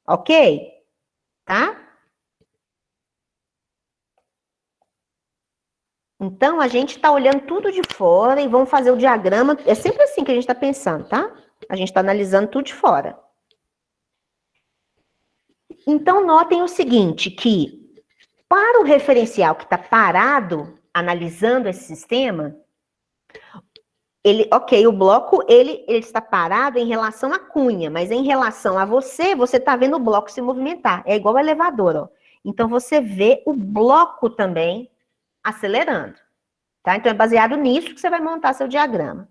Ok? Tá? Então, a gente está olhando tudo de fora e vamos fazer o diagrama. É sempre assim que a gente está pensando, tá? A gente está analisando tudo de fora. Então, notem o seguinte, que para o referencial que está parado, analisando esse sistema, o bloco, ele está parado em relação à cunha, mas em relação a você está vendo o bloco se movimentar. É igual ao elevador, ó. Então, você vê o bloco também acelerando, tá? Então, é baseado nisso que você vai montar seu diagrama.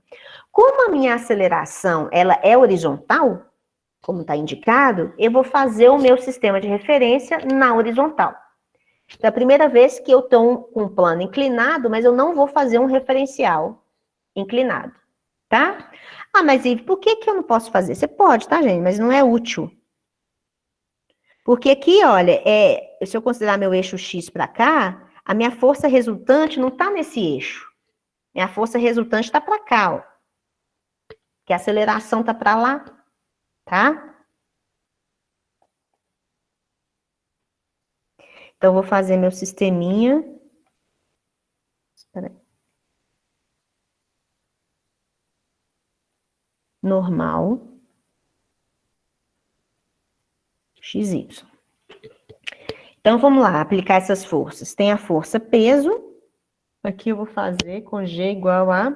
Como a minha aceleração, ela é horizontal, como está indicado, eu vou fazer o meu sistema de referência na horizontal. Então, é a primeira vez que eu estou com um plano inclinado, mas eu não vou fazer um referencial inclinado, tá? Mas Ive, por que eu não posso fazer? Você pode, tá, gente? Mas não é útil. Porque aqui, olha, se eu considerar meu eixo X para cá, a minha força resultante não está nesse eixo. Minha força resultante está para cá, ó. Que a aceleração está para lá, tá? Então, eu vou fazer meu sisteminha. Espera aí. normal XY. Então, vamos lá, aplicar essas forças. Tem a força peso. Aqui eu vou fazer com G igual a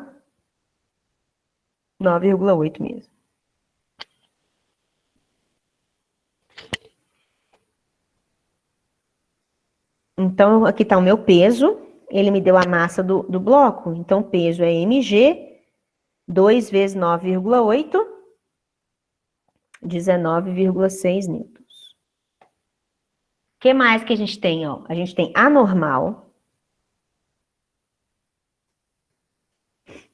9,8 mesmo. Então, aqui está o meu peso. Ele me deu a massa do bloco. Então, o peso é mg, 2 vezes 9,8, 19,6 newtons. O que mais que a gente tem, ó? A gente tem anormal.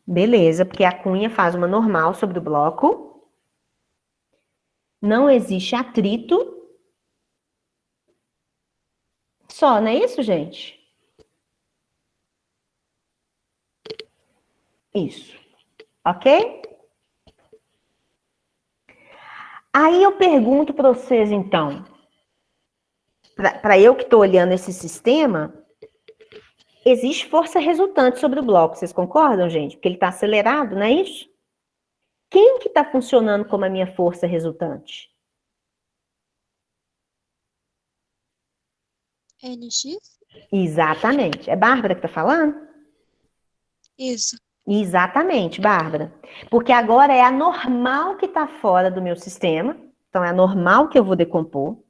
Beleza, porque a cunha faz uma normal sobre o bloco. Não existe atrito. Só, não é isso, gente? Isso. Ok? Aí eu pergunto para vocês, então, para eu que estou olhando esse sistema, existe força resultante sobre o bloco, vocês concordam, gente? Porque ele está acelerado, não é isso? Quem que está funcionando como a minha força resultante? NX? Exatamente. É Bárbara que está falando? Isso. Exatamente, Bárbara. Porque agora é a normal que está fora do meu sistema. Então, é a normal que eu vou decompor.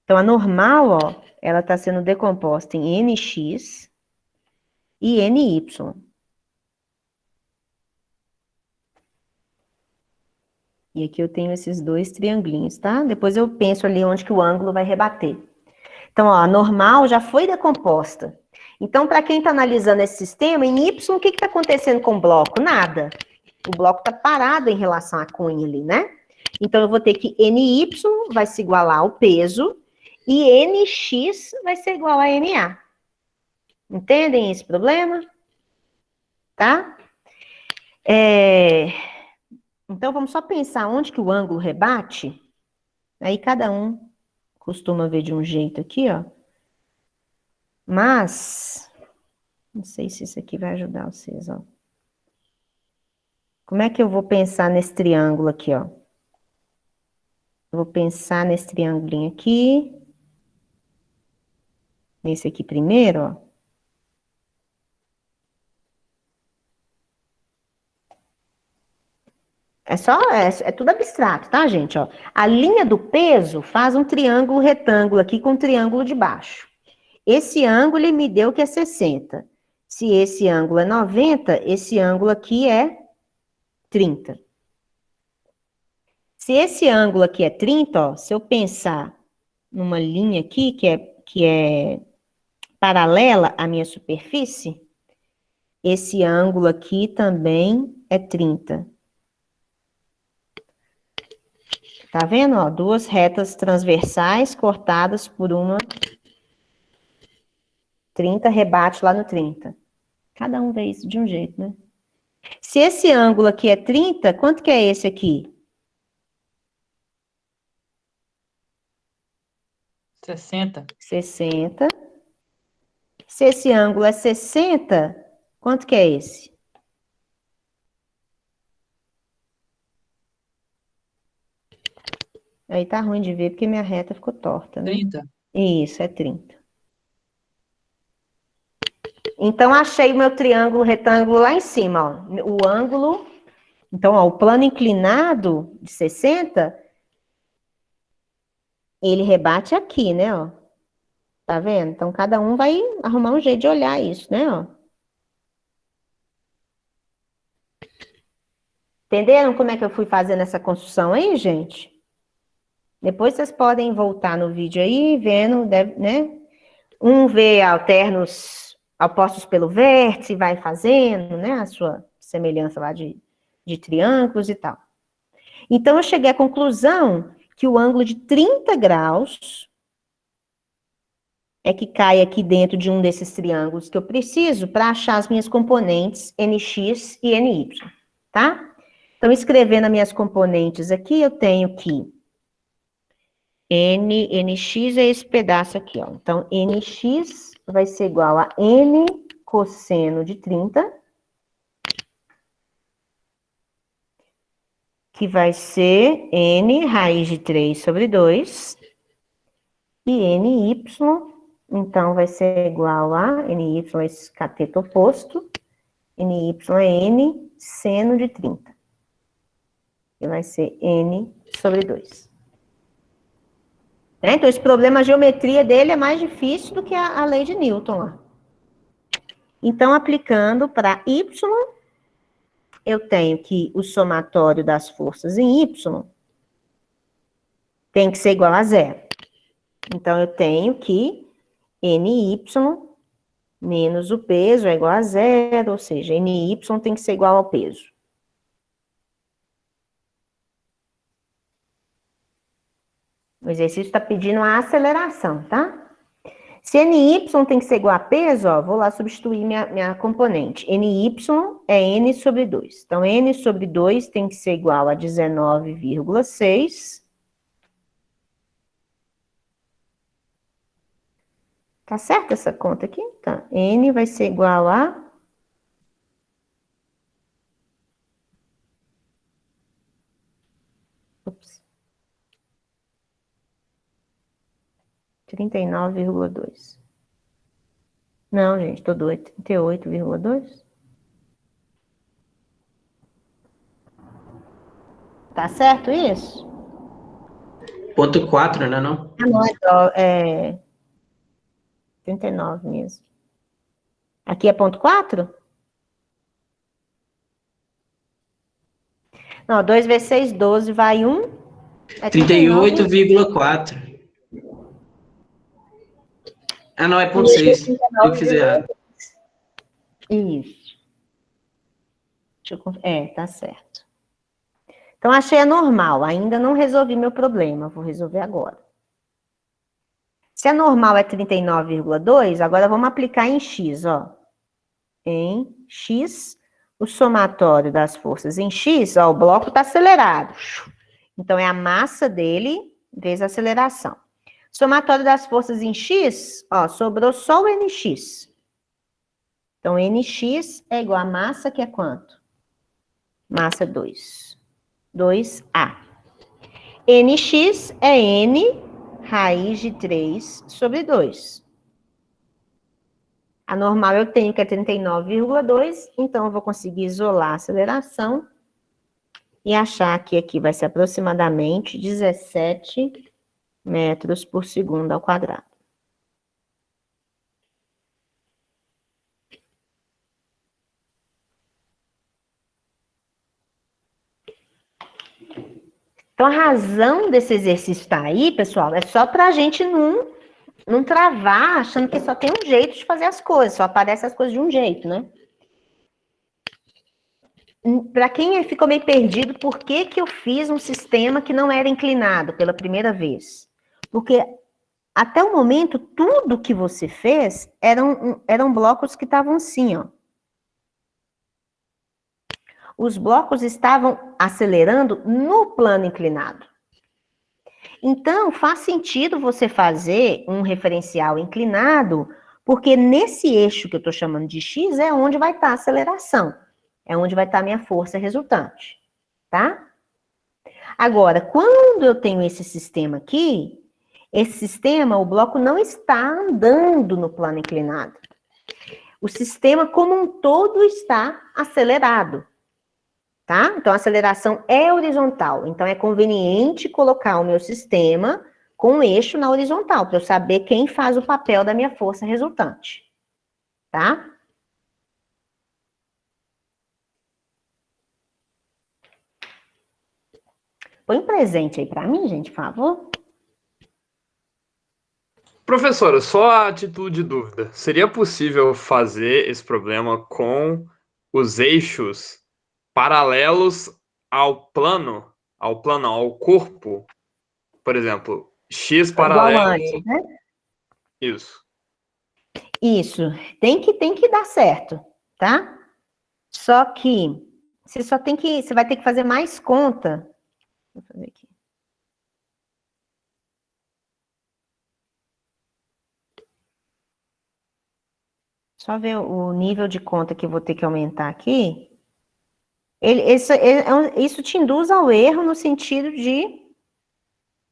Então, a normal, ó, ela está sendo decomposta em NX e NY. E aqui eu tenho esses dois triangulinhos, tá? Depois eu penso ali onde que o ângulo vai rebater. Então, ó, a normal já foi decomposta. Então, para quem está analisando esse sistema, em Y, o que está acontecendo com o bloco? Nada. O bloco está parado em relação à cunha ali, né? Então, eu vou ter que NY vai se igualar ao peso e NX vai ser igual a NA. Entendem esse problema? Tá? Então, vamos só pensar onde que o ângulo rebate. Aí, cada um costuma ver de um jeito aqui, ó. Mas, não sei se isso aqui vai ajudar vocês, ó. Como é que eu vou pensar nesse triângulo aqui, ó? Eu vou pensar nesse triângulo aqui. Nesse aqui primeiro, ó. É tudo abstrato, tá, gente? Ó, a linha do peso faz um triângulo retângulo aqui com um triângulo de baixo. Esse ângulo ele me deu que é 60. Se esse ângulo é 90, esse ângulo aqui é 30. Se esse ângulo aqui é 30, ó, se eu pensar numa linha aqui que é paralela à minha superfície, esse ângulo aqui também é 30. Tá vendo, ó? Duas retas transversais cortadas por uma 30, rebate lá no 30. Cada um vê isso de um jeito, né? Se esse ângulo aqui é 30, quanto que é esse aqui? 60. 60. Se esse ângulo é 60, quanto que é esse? Aí tá ruim de ver porque minha reta ficou torta, né? 30. Isso, é 30. Então, achei o meu triângulo retângulo lá em cima, ó. O ângulo... Então, ó, o plano inclinado de 60, ele rebate aqui, né, ó. Tá vendo? Então, cada um vai arrumar um jeito de olhar isso, né, ó. Entenderam como é que eu fui fazendo essa construção aí, gente? Depois vocês podem voltar no vídeo aí, vendo, né? Um vê alternos opostos pelo vértice, vai fazendo, né, a sua semelhança lá de triângulos e tal. Então, eu cheguei à conclusão que o ângulo de 30 graus é que cai aqui dentro de um desses triângulos que eu preciso para achar as minhas componentes NX e NY, tá? Então, escrevendo as minhas componentes aqui, eu tenho que NX é esse pedaço aqui, ó. Então, NX vai ser igual a N cosseno de 30 que vai ser n raiz de 3 sobre 2, e ny, então, vai ser igual a ny é esse cateto oposto, ny é n seno de 30. E vai ser n sobre 2. Então, esse problema, a geometria dele é mais difícil do que a lei de Newton lá. Então, aplicando para y, eu tenho que o somatório das forças em y tem que ser igual a zero. Então, eu tenho que ny menos o peso é igual a zero, ou seja, ny tem que ser igual ao peso. O exercício está pedindo a aceleração, tá? Se ny tem que ser igual a peso, ó, vou lá substituir minha componente. Ny é n sobre 2. Então, n sobre 2 tem que ser igual a 19,6. Tá certo essa conta aqui? Tá. N vai ser igual a... Ups. 39,2. Não, gente, tô doido. 38,2. Tá certo isso? Ponto 4, né, não? Ah, não, é 39 mesmo. Aqui é ponto 4? Não, 2 vezes 6, 12, vai 1. É 38,4. Ah, não, é ponto 6. Eu que fiz errado. Isso. Tá certo. Então, achei anormal. Ainda não resolvi meu problema. Vou resolver agora. Se a normal é 39,2, agora vamos aplicar em x, ó. Em x, o somatório das forças em x, ó, o bloco está acelerado. Então, é a massa dele vezes a aceleração. Somatório das forças em x, ó, sobrou só o nx. Então, nx é igual a massa, que é quanto? Massa 2. 2A. Nx é n raiz de 3 sobre 2. A normal eu tenho que é 39,2, então eu vou conseguir isolar a aceleração e achar que aqui vai ser aproximadamente 17 metros por segundo ao quadrado. Então, a razão desse exercício estar aí, pessoal, é só para a gente não travar achando que só tem um jeito de fazer as coisas, só aparecem as coisas de um jeito, né? Para quem ficou meio perdido, por que eu fiz um sistema que não era inclinado pela primeira vez? Porque até o momento, tudo que você fez eram blocos que estavam assim, ó. Os blocos estavam acelerando no plano inclinado. Então, faz sentido você fazer um referencial inclinado, porque nesse eixo que eu estou chamando de x é onde vai estar a aceleração. É onde vai estar a minha força resultante, tá? Agora, quando eu tenho esse sistema aqui, esse sistema, o bloco não está andando no plano inclinado. O sistema como um todo está acelerado. Tá? Então, a aceleração é horizontal. Então, é conveniente colocar o meu sistema com o eixo na horizontal, para eu saber quem faz o papel da minha força resultante. Tá? Põe um presente aí para mim, gente, por favor. Professora, só a título de dúvida, seria possível fazer esse problema com os eixos paralelos ao ao corpo? Por exemplo, x Igual paralelo... antes, né? Isso. Isso. Tem que dar certo, tá? Só que você vai ter que fazer mais conta. Vou fazer aqui. Só ver o nível de conta que eu vou ter que aumentar aqui. Isso te induz ao erro no sentido de...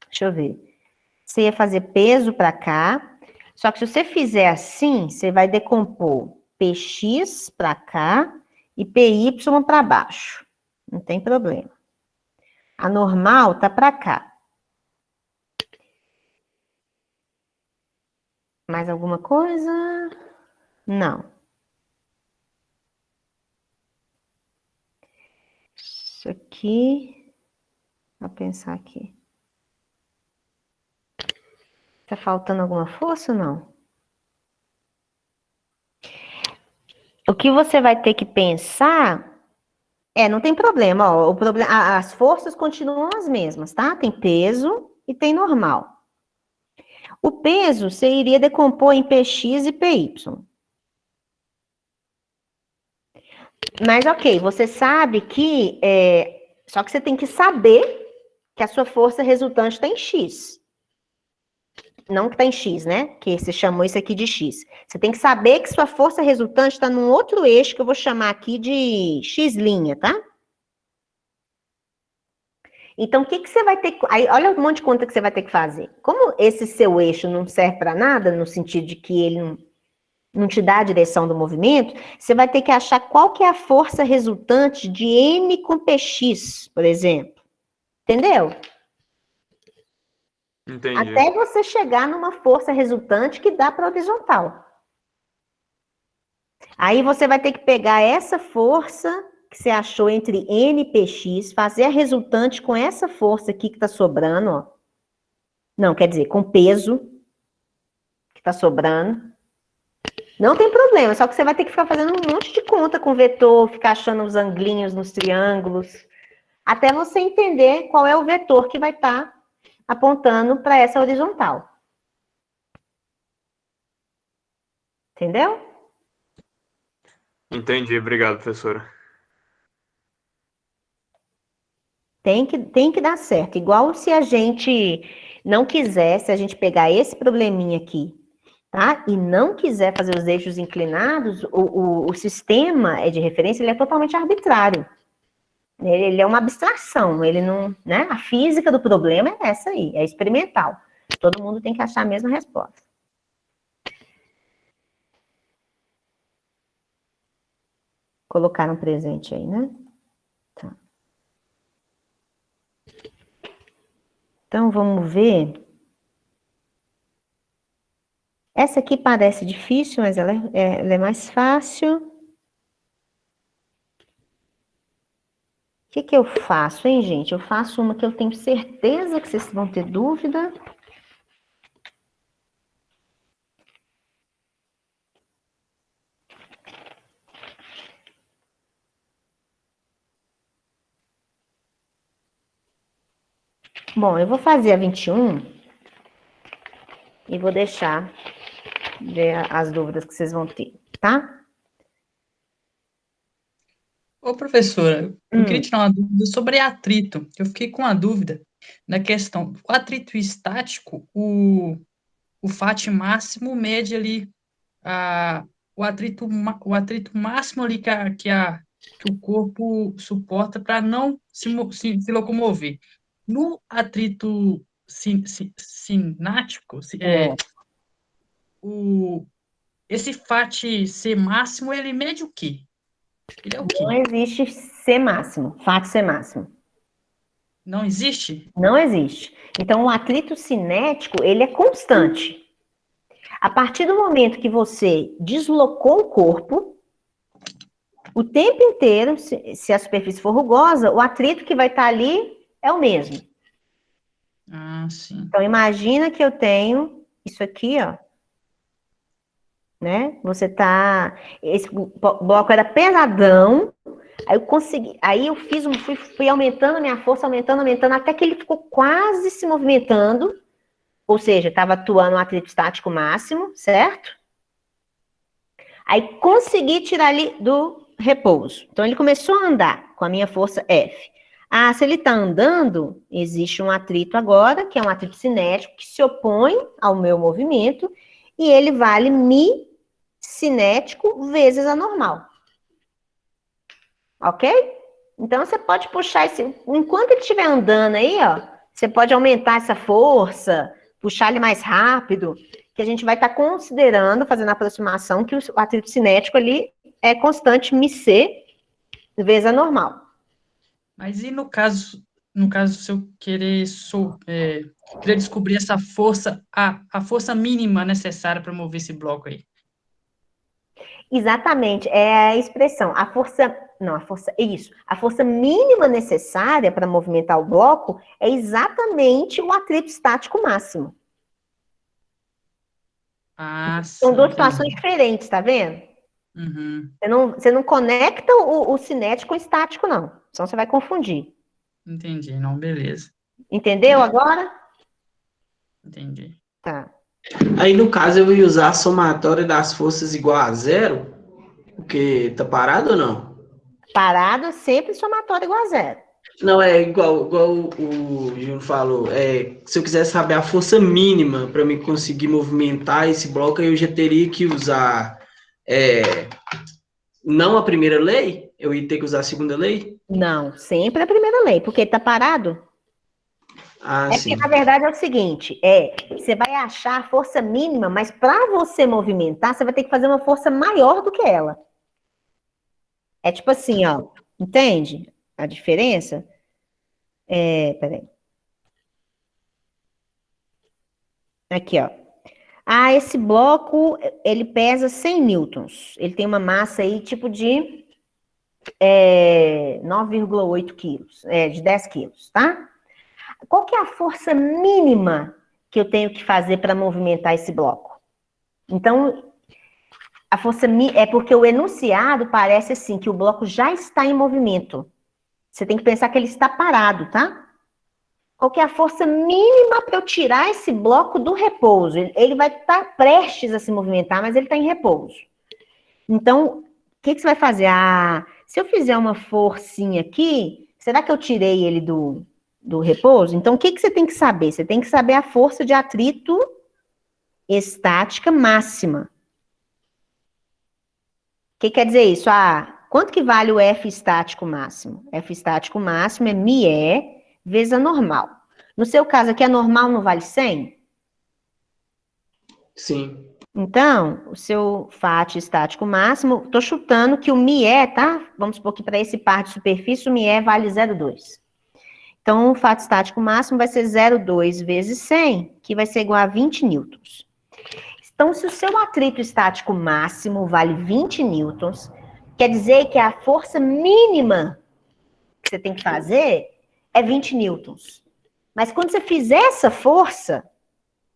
Deixa eu ver. Você ia fazer peso para cá, só que se você fizer assim, você vai decompor PX para cá e PY para baixo. Não tem problema. A normal tá para cá. Mais alguma coisa? Não. Isso aqui, vou pensar aqui. Tá faltando alguma força ou não? O que você vai ter que pensar não tem problema, ó, o problema, as forças continuam as mesmas, tá? Tem peso e tem normal. O peso você iria decompor em PX e PY. Mas ok, você sabe que, só que você tem que saber que a sua força resultante está em X. Não que está em X, né? Que você chamou isso aqui de X. Você tem que saber que sua força resultante está num outro eixo que eu vou chamar aqui de X', tá? Então, o que você vai ter que... Aí, olha um monte de conta que você vai ter que fazer. Como esse seu eixo não serve para nada, no sentido de que ele não te dá a direção do movimento, você vai ter que achar qual que é a força resultante de M com PX, por exemplo. Entendeu? Entendi. Até você chegar numa força resultante que dá para horizontal. Aí você vai ter que pegar essa força que você achou entre N e PX, fazer a resultante com essa força aqui que está sobrando, ó. Não, quer dizer, com peso que está sobrando. Não tem problema, só que você vai ter que ficar fazendo um monte de conta com vetor, ficar achando os anglinhos nos triângulos, até você entender qual é o vetor que vai estar apontando para essa horizontal. Entendeu? Entendi, obrigado, professora. Tem que dar certo. Igual se a gente não quiser, se a gente pegar esse probleminha aqui, tá? E não quiser fazer os eixos inclinados, o sistema de referência, ele é totalmente arbitrário. Ele é uma abstração, ele não, né? A física do problema é essa aí, é experimental. Todo mundo tem que achar a mesma resposta. Colocaram um presente aí, né? Tá. Então, vamos ver. Essa aqui parece difícil, mas ela é mais fácil. O que eu faço, hein, gente? Eu faço uma que eu tenho certeza que vocês vão ter dúvida. Bom, eu vou fazer a 21 e vou deixar ver as dúvidas que vocês vão ter, tá? Ô, professora, eu queria tirar uma dúvida sobre atrito. Eu fiquei com uma dúvida na questão. O atrito estático, o FAT máximo mede ali o atrito máximo ali que o corpo suporta para não se locomover. No atrito cinático, esse FAT C máximo, ele mede o quê? Ele é o quê? Não existe C máximo, FAT C máximo. Não existe? Não existe. Então, o atrito cinético, ele é constante. A partir do momento que você deslocou o corpo, o tempo inteiro, se a superfície for rugosa, o atrito que vai estar ali é o mesmo. Ah, sim. Então, imagina que eu tenho isso aqui, ó. Né? Esse bloco era pesadão, aí eu consegui, aí eu fui aumentando a minha força, aumentando, até que ele ficou quase se movimentando, ou seja, estava atuando um atrito estático máximo, certo? Aí consegui tirar ele do repouso. Então ele começou a andar com a minha força F. Ah, se ele está andando, existe um atrito agora, que é um atrito cinético, que se opõe ao meu movimento, e ele vale μ cinético vezes a normal. Ok? Então, você pode puxar esse... Enquanto ele estiver andando aí, ó, você pode aumentar essa força, puxar ele mais rápido, que a gente vai estar considerando, fazendo a aproximação, que o atrito cinético ali é constante μc vezes a normal. Mas e no caso, se eu querer descobrir essa força, a força mínima necessária para mover esse bloco aí? Exatamente, é a expressão, a força mínima necessária para movimentar o bloco é exatamente o atrito estático máximo. Ah, São sim, duas entendi. situações diferentes, tá vendo? Uhum, Você não conecta o cinético com o estático, não. Senão você vai confundir. entendi, não, beleza, Entendeu agora? entendi. Tá. Aí, no caso, eu ia usar a somatória das forças igual a zero, porque tá parado ou não? Parado, sempre somatório igual a zero. Não, é igual o Júnior falou. Se eu quiser saber a força mínima para me conseguir movimentar esse bloco, eu já teria que usar não a primeira lei, eu ia ter que usar a segunda lei? Não, sempre a primeira lei, porque ele tá parado. Ah, É sim. porque, na verdade, é o seguinte, você vai achar a força mínima, mas para você movimentar, você vai ter que fazer uma força maior do que ela. É tipo assim, ó, entende a diferença? Peraí. Aqui, ó. Ah, esse bloco, ele pesa 100 newtons. Ele tem uma massa aí, tipo de 9,8 quilos, de 10 quilos, tá? Qual que é a força mínima que eu tenho que fazer para movimentar esse bloco? Então, a força é porque o enunciado parece assim, que o bloco já está em movimento. Você tem que pensar que ele está parado, tá? Qual que é a força mínima para eu tirar esse bloco do repouso? Ele vai estar prestes a se movimentar, mas ele está em repouso. Então, o que você vai fazer? Se eu fizer uma forcinha aqui, será que eu tirei ele do repouso? Então, o que você tem que saber? Você tem que saber a força de atrito estática máxima. O que quer dizer isso? Quanto que vale o F estático máximo? F estático máximo é μe vezes a normal. No seu caso aqui, a normal não vale 100? Sim. Então, o seu FAT estático máximo, estou chutando que o μe, tá? Vamos supor que para esse par de superfície, o μe vale 0,2. Então, o FAT estático máximo vai ser 0,2 vezes 100, que vai ser igual a 20 newtons. Então, se o seu atrito estático máximo vale 20 newtons, quer dizer que a força mínima que você tem que fazer é 20 newtons. Mas quando você fizer essa força,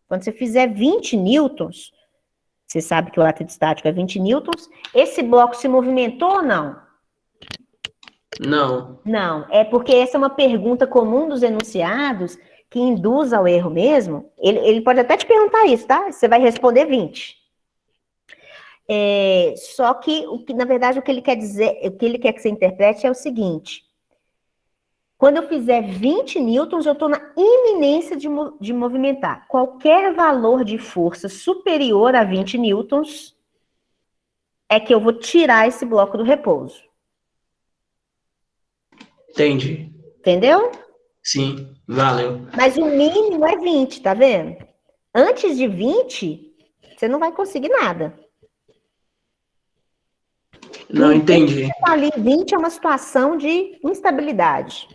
quando você fizer 20 newtons, você sabe que o atrito estático é 20 newtons, esse bloco se movimentou ou não? Não. Não, é porque essa é uma pergunta comum dos enunciados que induz ao erro mesmo. Ele pode até te perguntar isso, tá? Você vai responder 20. Só que, na verdade, o que ele quer dizer, o que ele quer que você interprete é o seguinte: quando eu fizer 20 newtons, eu estou na iminência de movimentar. Qualquer valor de força superior a 20 newtons é que eu vou tirar esse bloco do repouso. Entendi. Entendeu? Sim, valeu. Mas o mínimo é 20, tá vendo? Antes de 20, você não vai conseguir nada. Não entendi. Ali, 20 é uma situação de instabilidade.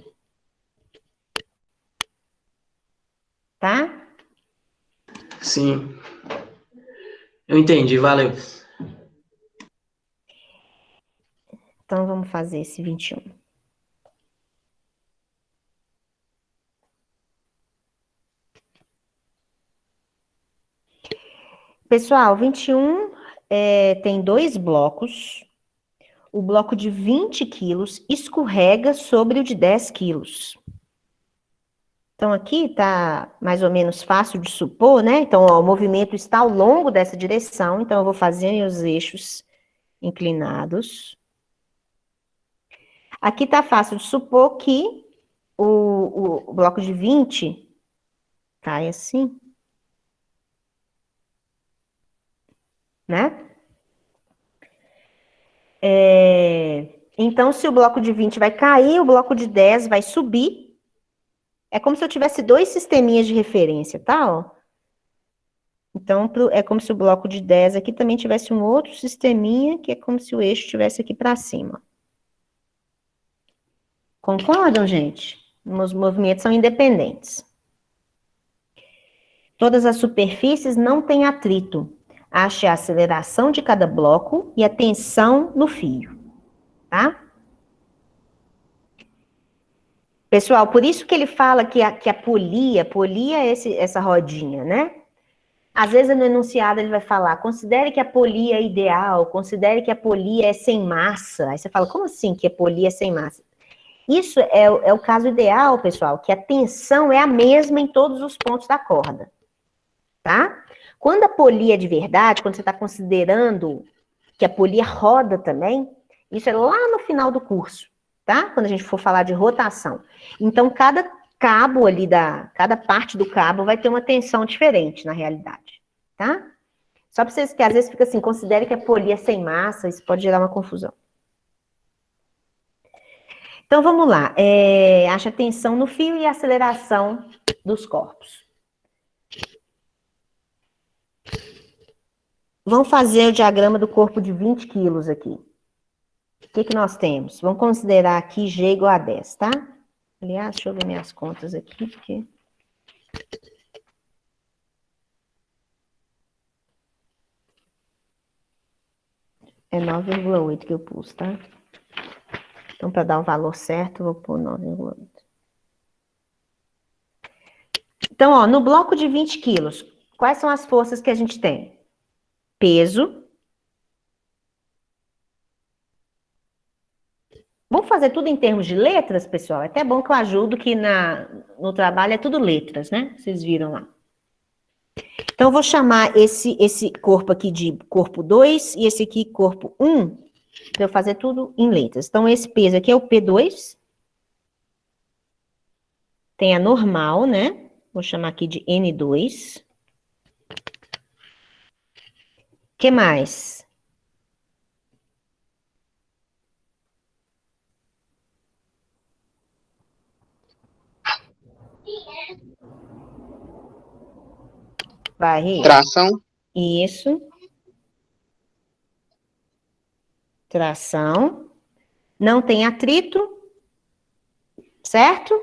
Tá? Sim. Eu entendi, valeu. Então, vamos fazer esse 21. Pessoal, 21 tem 2 blocos. O bloco de 20 quilos escorrega sobre o de 10 quilos. Então, aqui tá mais ou menos fácil de supor, né? Então, ó, o movimento está ao longo dessa direção. Então, eu vou fazer os eixos inclinados. Aqui tá fácil de supor que o bloco de 20 cai assim, né? Então, se o bloco de 20 vai cair, o bloco de 10 vai subir. É como se eu tivesse dois sisteminhas de referência, tá? Ó. Então, é como se o bloco de 10 aqui também tivesse um outro sisteminha, que é como se o eixo estivesse aqui para cima. Concordam, gente? Os movimentos são independentes. Todas as superfícies não têm atrito. Ache a aceleração de cada bloco e a tensão no fio, tá? Pessoal, por isso que ele fala que a polia é essa rodinha, né? Às vezes no enunciado ele vai falar, considere que a polia é ideal, considere que a polia é sem massa. Aí você fala, como assim que a polia é sem massa? Isso é o caso ideal, pessoal, que a tensão é a mesma em todos os pontos da corda, tá? Quando a polia é de verdade, quando você está considerando que a polia roda também, isso é lá no final do curso, tá? Quando a gente for falar de rotação. Então, cada cabo ali, cada parte do cabo vai ter uma tensão diferente na realidade, tá? Só para vocês que às vezes fica assim, considere que a polia é sem massa, isso pode gerar uma confusão. Então, vamos lá. Acha tensão no fio e aceleração dos corpos. Vamos fazer o diagrama do corpo de 20 quilos aqui. O que nós temos? Vamos considerar aqui G igual a 10, tá? Aliás, deixa eu ver minhas contas aqui, porque... É 9,8 que eu pus, tá? Então, para dar o valor certo, eu vou pôr 9,8. Então, ó, no bloco de 20 quilos, quais são as forças que a gente tem? Peso. Vamos fazer tudo em termos de letras, pessoal? É até bom que eu ajudo que no trabalho é tudo letras, né? Vocês viram lá. Então, eu vou chamar esse corpo aqui de corpo 2 e esse aqui corpo 1, para eu fazer tudo em letras. Então, esse peso aqui é o P2. Tem a normal, né? Vou chamar aqui de N2. O que mais? Vai, Rita. Tração. Isso. Tração. Não tem atrito. Certo?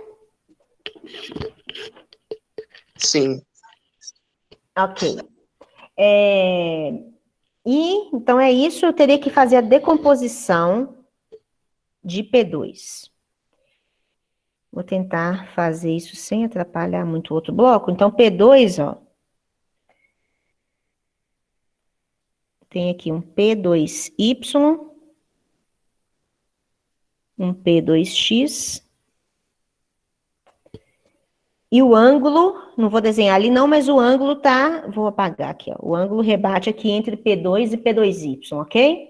Sim. Ok. Então é isso, eu teria que fazer a decomposição de P2. Vou tentar fazer isso sem atrapalhar muito o outro bloco. Então, P2, ó. Tem aqui um P2Y, um P2X. E o ângulo, não vou desenhar ali não, mas o ângulo tá, vou apagar aqui, ó. O ângulo rebate aqui entre P2 e P2Y, ok?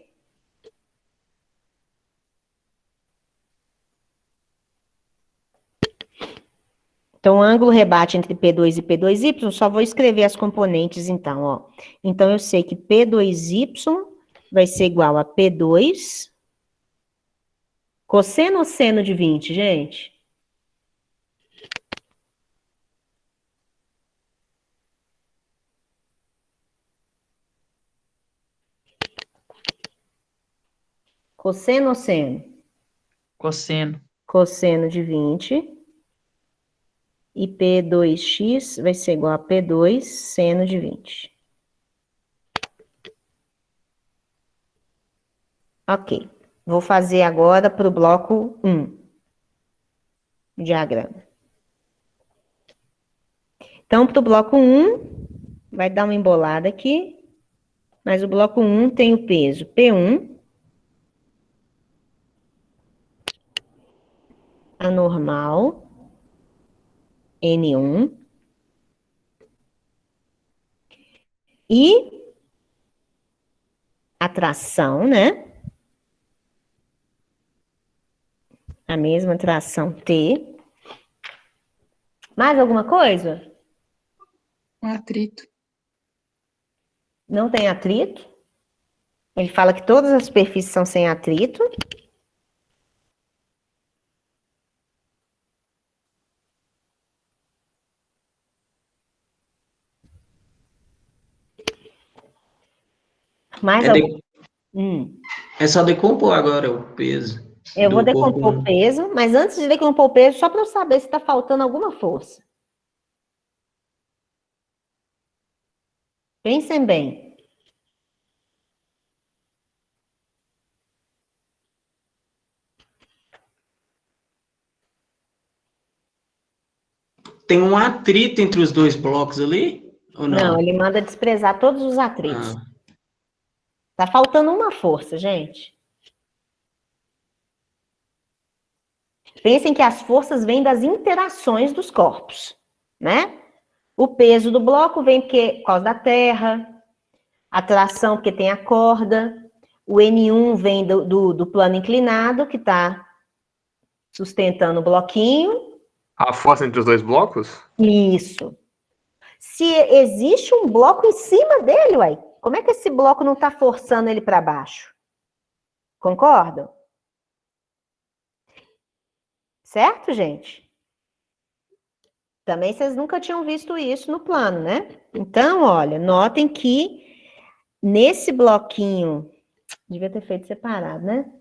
Então, o ângulo rebate entre P2 e P2Y, só vou escrever as componentes, então, ó. Então, eu sei que P2Y vai ser igual a P2, cosseno ou seno de 20, gente? Cosseno ou seno? Cosseno. Cosseno de 20. E P2x vai ser igual a P2 seno de 20. Ok. Vou fazer agora para o bloco 1. O diagrama. Então, para o bloco 1, vai dar uma embolada aqui. Mas o bloco 1 tem o peso P1. A normal. N1. E a tração, né? A mesma tração T. Mais alguma coisa? Um atrito. Não tem atrito. Ele fala que todas as superfícies são sem atrito. Mais É, algum? é só decompor agora o peso. Eu vou do corpo decompor o peso, mas antes de decompor o peso, só para eu saber se está faltando alguma força. Pensem bem. Tem um atrito entre os dois blocos ali? Ou não? Não, ele manda desprezar todos os atritos. Ah, Tá faltando uma força, gente. Pensem que as forças vêm das interações dos corpos, né? O peso do bloco vem por causa da terra, a tração porque tem a corda, o N1 vem do plano inclinado, que está sustentando o bloquinho. A força entre os dois blocos? Isso. Se existe um bloco em cima dele, ué, como é que esse bloco não está forçando ele para baixo? Concordam? Certo, gente? Também vocês nunca tinham visto isso no plano, né? Então, olha, notem que nesse bloquinho, devia ter feito separado, né?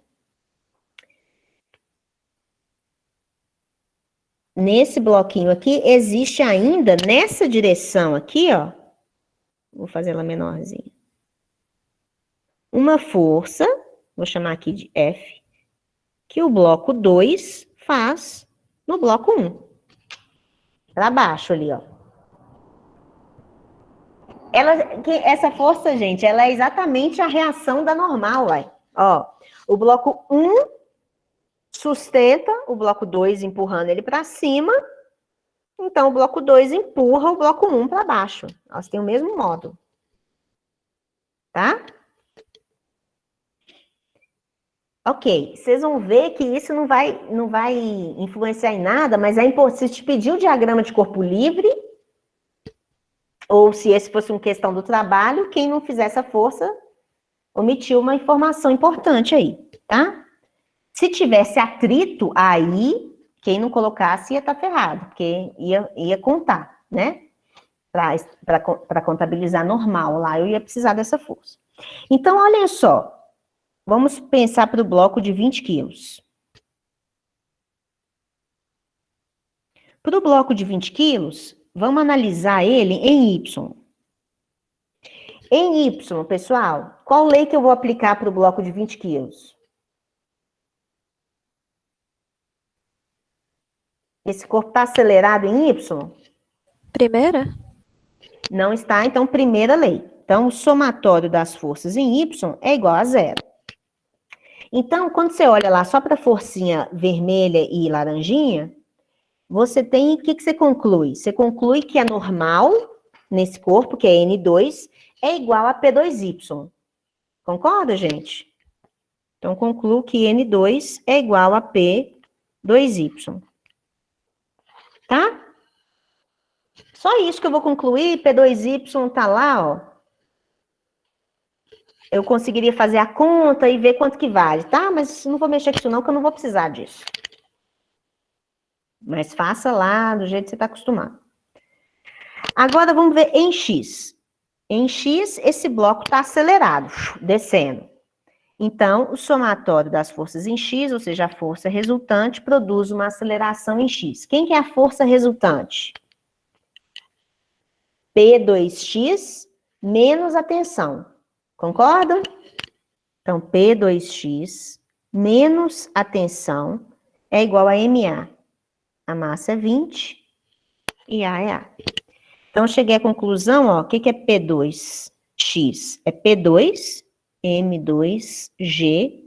Nesse bloquinho aqui, existe ainda, nessa direção aqui, ó, vou fazer ela menorzinha, uma força, vou chamar aqui de F, que o bloco 2 faz no bloco 1. Para baixo ali, ó. Essa força, gente, ela é exatamente a reação da normal, uai. Ó, o bloco 1 sustenta o bloco 2 empurrando ele para cima, então o bloco 2 empurra o bloco 1 para baixo. Elas têm o mesmo módulo. Tá? Ok, vocês vão ver que isso não vai influenciar em nada, mas é importante. Se te pedir o diagrama de corpo livre, ou se esse fosse uma questão do trabalho, quem não fizer essa força omitiu uma informação importante aí, tá? Se tivesse atrito, aí, quem não colocasse ia estar ferrado, porque ia contar, né? Para contabilizar normal lá, eu ia precisar dessa força. Então, olhem só. Vamos pensar para o bloco de 20 quilos. Para o bloco de 20 quilos, vamos analisar ele em Y. Em Y, pessoal, qual lei que eu vou aplicar para o bloco de 20 quilos? Esse corpo está acelerado em Y? Primeira? Não está, então, primeira lei. Então, o somatório das forças em Y é igual a 0. Então, quando você olha lá só para a forcinha vermelha e laranjinha, você tem, o que você conclui? Você conclui que a normal nesse corpo, que é N2, é igual a P2Y. Concorda, gente? Então, concluo que N2 é igual a P2Y. Tá? Só isso que eu vou concluir, P2Y tá lá, ó. Eu conseguiria fazer a conta e ver quanto que vale, tá? Mas não vou mexer com isso não, que eu não vou precisar disso. Mas faça lá do jeito que você está acostumado. Agora vamos ver em X. Em X, esse bloco está acelerado, descendo. Então, o somatório das forças em X, ou seja, a força resultante, produz uma aceleração em X. Quem que é a força resultante? P2x menos a tensão. Concorda? Então, P2x menos a tensão é igual a MA. A massa é 20 e A é A. Então, cheguei à conclusão, ó, o que é P2x? É P2, M2G,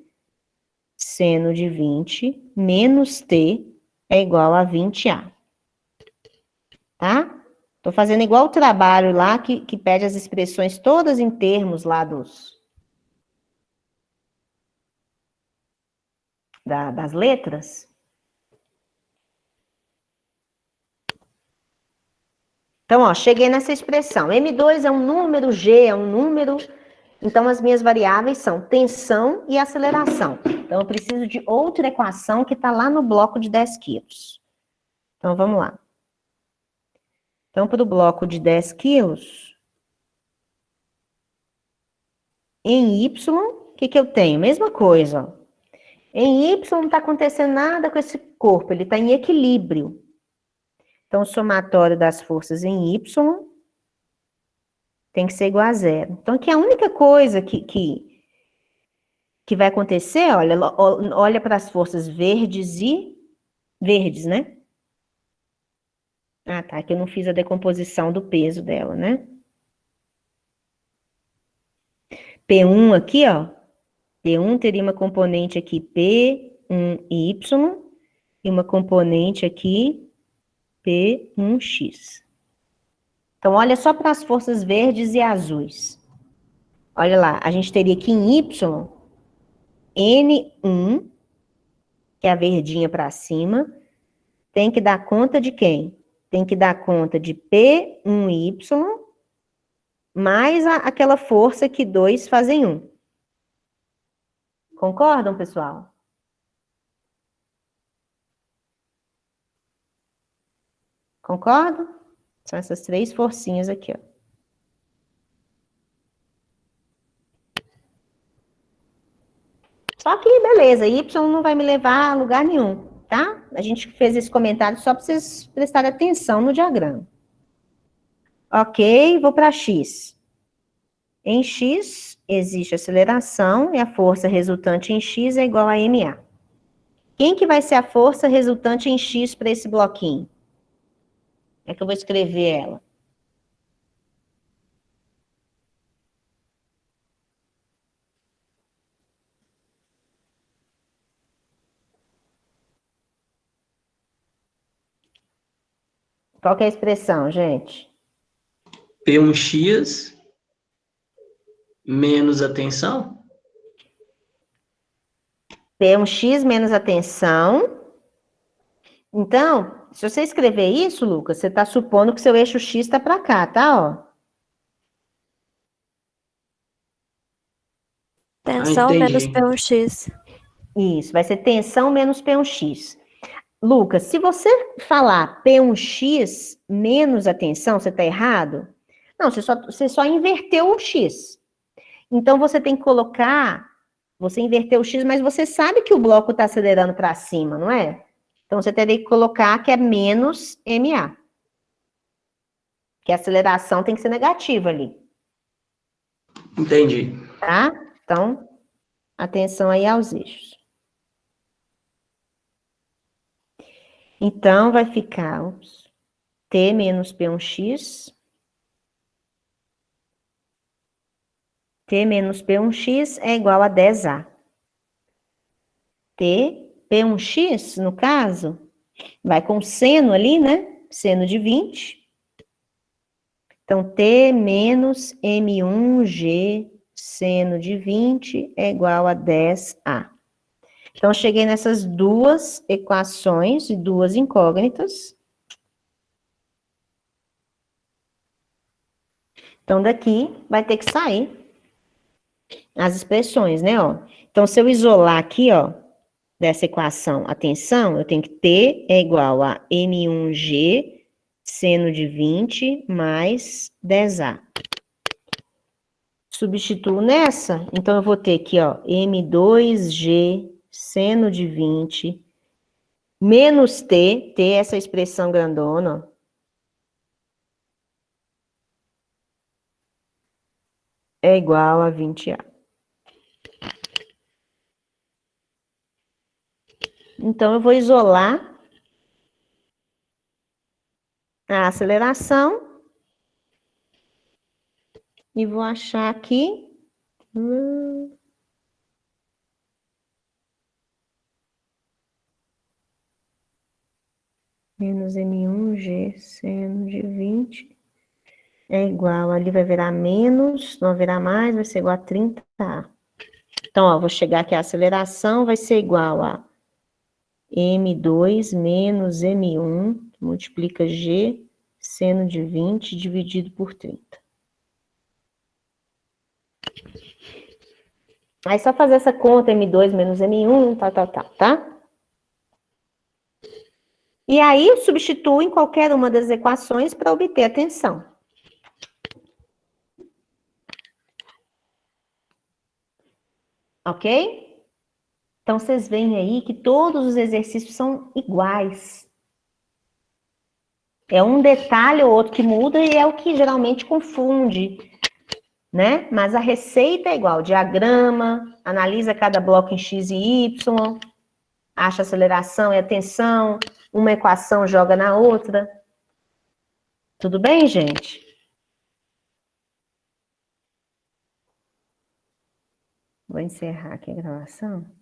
seno de 20, menos T é igual a 20A. Tá? Tô fazendo igual o trabalho lá, que pede as expressões todas em termos lá das letras. Então, ó, cheguei nessa expressão. M2 é um número, G é um número. Então, as minhas variáveis são tensão e aceleração. Então, eu preciso de outra equação que está lá no bloco de 10 quilos. Então, vamos lá. Então, para o bloco de 10 quilos, Em Y, o que eu tenho? Mesma coisa, ó. Em Y não está acontecendo nada com esse corpo, ele está em equilíbrio. Então, o somatório das forças em Y tem que ser igual a 0. Então, aqui a única coisa que vai acontecer, olha para as forças verdes, né? Ah, tá, que eu não fiz a decomposição do peso dela, né? P1 aqui, ó. P1 teria uma componente aqui P1Y e uma componente aqui P1X. Então, olha só para as forças verdes e azuis. Olha lá, a gente teria aqui em Y, N1, que é a verdinha para cima, tem que dar conta de quem? Tem que dar conta de P1Y mais aquela força que 2 fazem 1. Concordam, pessoal? Concordam? São essas 3 forcinhas aqui, ó. Só que, beleza, Y não vai me levar a lugar nenhum, tá? A gente fez esse comentário só para vocês prestarem atenção no diagrama. Ok, vou para X. Em X, existe aceleração e a força resultante em X é igual a MA. Quem que vai ser a força resultante em X para esse bloquinho? É que eu vou escrever ela. Qual que é a expressão, gente? P1x menos a tensão? P1x menos a tensão. Então, se você escrever isso, Lucas, você está supondo que seu eixo X está para cá, tá? Ó. Tensão menos P1x. Isso, vai ser tensão menos P1x. Lucas, se você falar P1x menos a tensão, você está errado? Não, você só inverteu o X. Então, você tem que colocar, você inverteu o X, mas você sabe que o bloco está acelerando para cima, não é? Então, você teria que colocar que é menos MA. Que a aceleração tem que ser negativa ali. Entendi. Tá? Então, atenção aí aos eixos. Então, vai ficar T menos P1x. T menos P1x é igual a 10A. P1x, no caso, vai com seno ali, né? Seno de 20. Então, T menos M1G seno de 20 é igual a 10A. Então, cheguei nessas duas equações e duas incógnitas. Então, daqui vai ter que sair as expressões, né, ó. Então, se eu isolar aqui, ó, dessa equação a tensão, eu tenho que T é igual a M1G seno de 20 mais 10A. Substituo nessa, então eu vou ter aqui, ó, M2G seno de 20 menos T, T é essa expressão grandona, ó. É igual a 20A. Então, eu vou isolar a aceleração e vou achar aqui menos M1G seno de 20 é igual, ali vai virar menos, não vai virar mais, vai ser igual a 30A. Então, ó, vou chegar aqui, a aceleração vai ser igual a M2 menos M1, que multiplica G, seno de 20, dividido por 30. Aí, só fazer essa conta, M2 menos M1, tá? E aí, substituo em qualquer uma das equações para obter a tensão. Ok? Então, vocês veem aí que todos os exercícios são iguais. É um detalhe ou outro que muda e é o que geralmente confunde, né? Mas a receita é igual, diagrama, analisa cada bloco em X e Y, acha a aceleração e a tensão, uma equação joga na outra. Tudo bem, gente? Vou encerrar aqui a gravação.